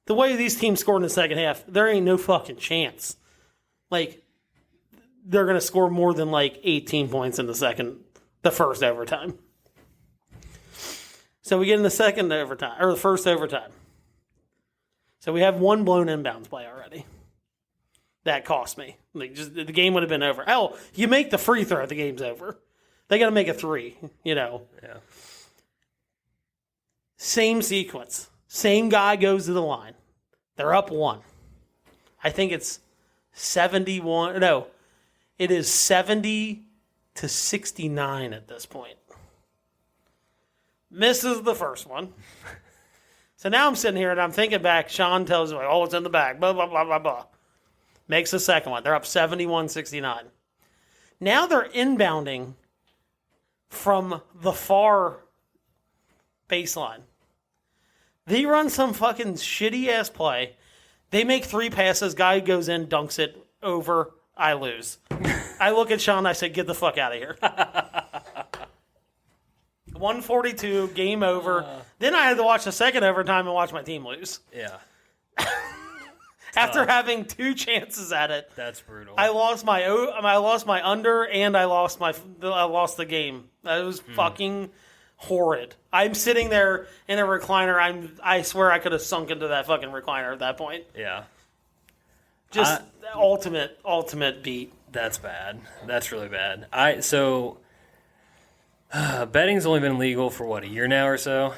Speaker 1: The way these teams scored in the second half, there ain't no fucking chance. They're going to score more than 18 points in the first overtime. So we get in the second overtime, or the first overtime. So we have one blown inbounds play already. That cost me. The game would have been over. Hell, you make the free throw, the game's over. They got to make a 3, Yeah. Same sequence. Same guy goes to the line. They're up 1. I think it's 71. No, it is 70-69 at this point. Misses the first one. So now I'm sitting here and I'm thinking back. Sean tells me, it's in the bag. Blah, blah, blah, blah, blah. Makes the second one. They're up 71-69. Now they're inbounding from the far baseline. They run some fucking shitty-ass play. They make 3 passes. Guy goes in, dunks it, over. I lose. I look at Sean, I say, get the fuck out of here. 142, game over. Then I had to watch the second overtime and watch my team lose.
Speaker 2: Yeah.
Speaker 1: After having 2 chances at it.
Speaker 2: That's brutal.
Speaker 1: I lost my under and I lost the game. That was fucking horrid. I'm sitting there in a recliner. I swear I could have sunk into that fucking recliner at that point.
Speaker 2: Yeah.
Speaker 1: Just ultimate beat.
Speaker 2: That's bad. That's really bad. Betting's only been legal for a year now or so?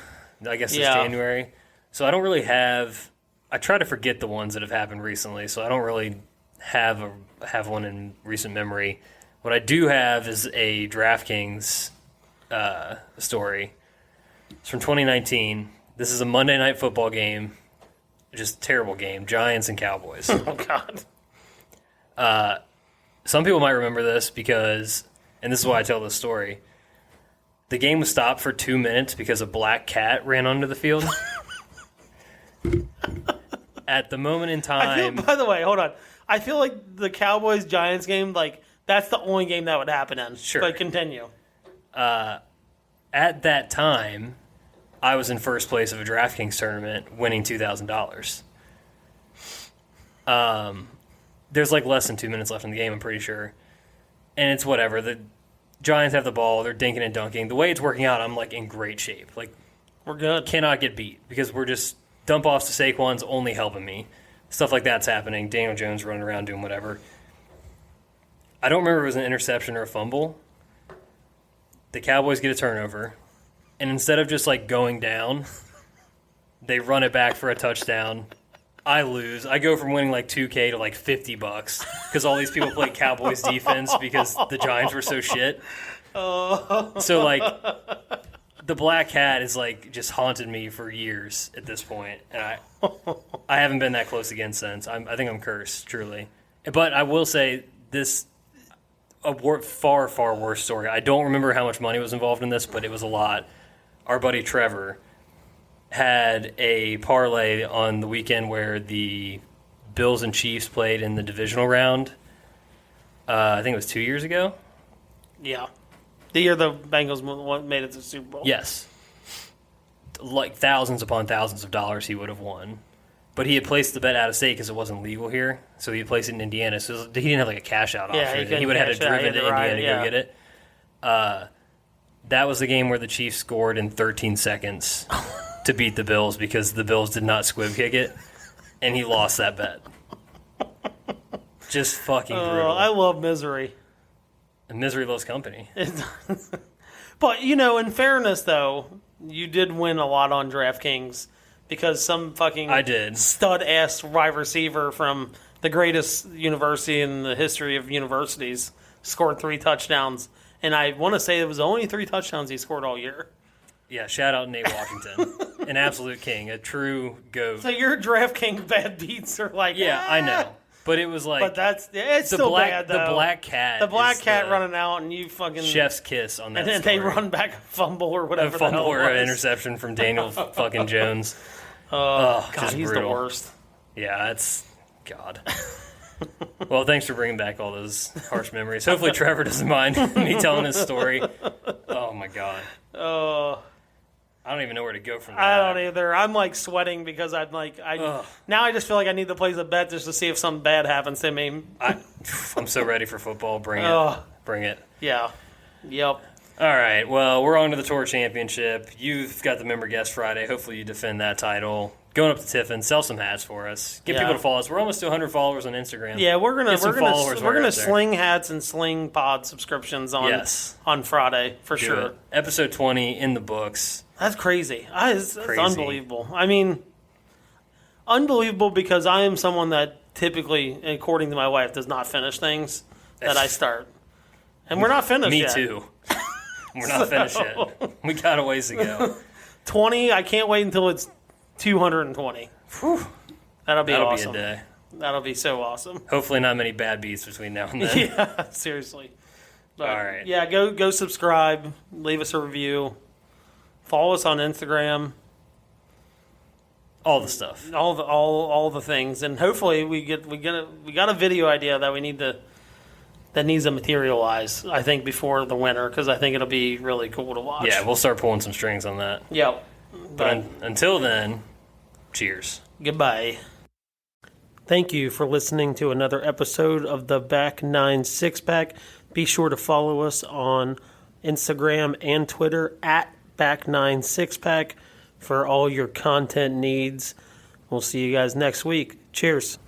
Speaker 2: I guess it's January. So I don't really have. I try to forget the ones that have happened recently, so I don't really have one in recent memory. What I do have is a DraftKings story. It's from 2019. This is a Monday Night Football game. Just a terrible game. Giants and Cowboys.
Speaker 1: Oh, God.
Speaker 2: Some people might remember this because, and this is why I tell this story, the game was stopped for 2 minutes because a black cat ran onto the field. At the moment in time...
Speaker 1: by the way, hold on. I feel like the Cowboys-Giants game, that's the only game that would happen in.
Speaker 2: Sure.
Speaker 1: But continue.
Speaker 2: At that time, I was in first place of a DraftKings tournament, winning $2,000. There's less than 2 minutes left in the game, I'm pretty sure. And it's whatever. The Giants have the ball. They're dinking and dunking. The way it's working out, I'm in great shape.
Speaker 1: We're good.
Speaker 2: Cannot get beat because we're just dump offs to Saquon's only helping me. Stuff like that's happening. Daniel Jones running around doing whatever. I don't remember if it was an interception or a fumble. The Cowboys get a turnover, and instead of just like going down, they run it back for a touchdown. I lose. I go from winning like $2K to like $50 because all these people play Cowboys defense because the Giants were so shit. So like the black hat is like just haunted me for years at this point, and I haven't been that close again since. I think I'm cursed, truly. But I will say this far worse story. I don't remember how much money was involved in this, but it was a lot. Our buddy Trevor had a parlay on the weekend where the Bills and Chiefs played in the divisional round. I think it was 2 years ago.
Speaker 1: Yeah. The year the Bengals made it to the Super Bowl.
Speaker 2: Yes. Like thousands upon thousands of dollars he would have won. But he had placed the bet out of state because it wasn't legal here. So he placed it in Indiana. So he didn't have like a cash out option. He would have had to drive to Indiana to go get it. That was the game where the Chiefs scored in 13 seconds to beat the Bills because the Bills did not squib kick it. And he lost that bet. Just fucking brutal.
Speaker 1: I love misery.
Speaker 2: And misery loves company.
Speaker 1: But, in fairness, though, you did win a lot on DraftKings because some fucking stud-ass wide receiver from the greatest university in the history of universities scored 3 touchdowns. And I want to say it was only 3 touchdowns he scored all year.
Speaker 2: Yeah, shout out Nate Washington. An absolute king, a true GOAT.
Speaker 1: So your DraftKings bad beats are like,
Speaker 2: yeah, I know. But it was like,
Speaker 1: it's still bad though.
Speaker 2: The black cat,
Speaker 1: running out, and you fucking
Speaker 2: chef's kiss on that.
Speaker 1: And then
Speaker 2: story.
Speaker 1: They run back a fumble or whatever.
Speaker 2: A fumble or an interception from Daniel fucking Jones.
Speaker 1: Oh God, he's brutal. The worst.
Speaker 2: Yeah, it's God. Well, thanks for bringing back all those harsh memories. Hopefully, Trevor doesn't mind me telling his story. Oh my God. I don't even know where to go from there.
Speaker 1: I don't either. I'm like sweating because I'm like, now I just feel like I need to place a bet just to see if something bad happens to me.
Speaker 2: I'm so ready for football. Bring it. Bring it.
Speaker 1: Yeah. Yep.
Speaker 2: All right. Well, we're on to the Tour Championship. You've got the Member Guest Friday. Hopefully you defend that title. Going up to Tiffin, sell some hats for us. Get people to follow us. We're almost to 100 followers on Instagram.
Speaker 1: Yeah, we're gonna sling hats and sling pod subscriptions on Friday for sure.
Speaker 2: Episode 20 in the books.
Speaker 1: That's crazy. That's unbelievable. I mean, unbelievable because I am someone that typically, according to my wife, does not finish things that I start. And we're not finished yet.
Speaker 2: Me too. We're not finished yet. We got a ways to go.
Speaker 1: 20, I can't wait until it's 220. Whew. That'll be awesome.
Speaker 2: Be a day.
Speaker 1: That'll be so awesome.
Speaker 2: Hopefully not many bad beats between now and then.
Speaker 1: Yeah, seriously. But,
Speaker 2: all right.
Speaker 1: Yeah, go subscribe. Leave us a review. Follow us on Instagram.
Speaker 2: All the stuff.
Speaker 1: All the things. And hopefully we got a video idea that needs to materialize, I think, before the winter, because I think it'll be really cool to watch.
Speaker 2: Yeah, we'll start pulling some strings on that.
Speaker 1: Yep.
Speaker 2: But until then, cheers.
Speaker 1: Goodbye. Thank you for listening to another episode of the Back 9 Six-Pack. Be sure to follow us on Instagram and Twitter at Back 9 Six-Pack for all your content needs. We'll see you guys next week. Cheers.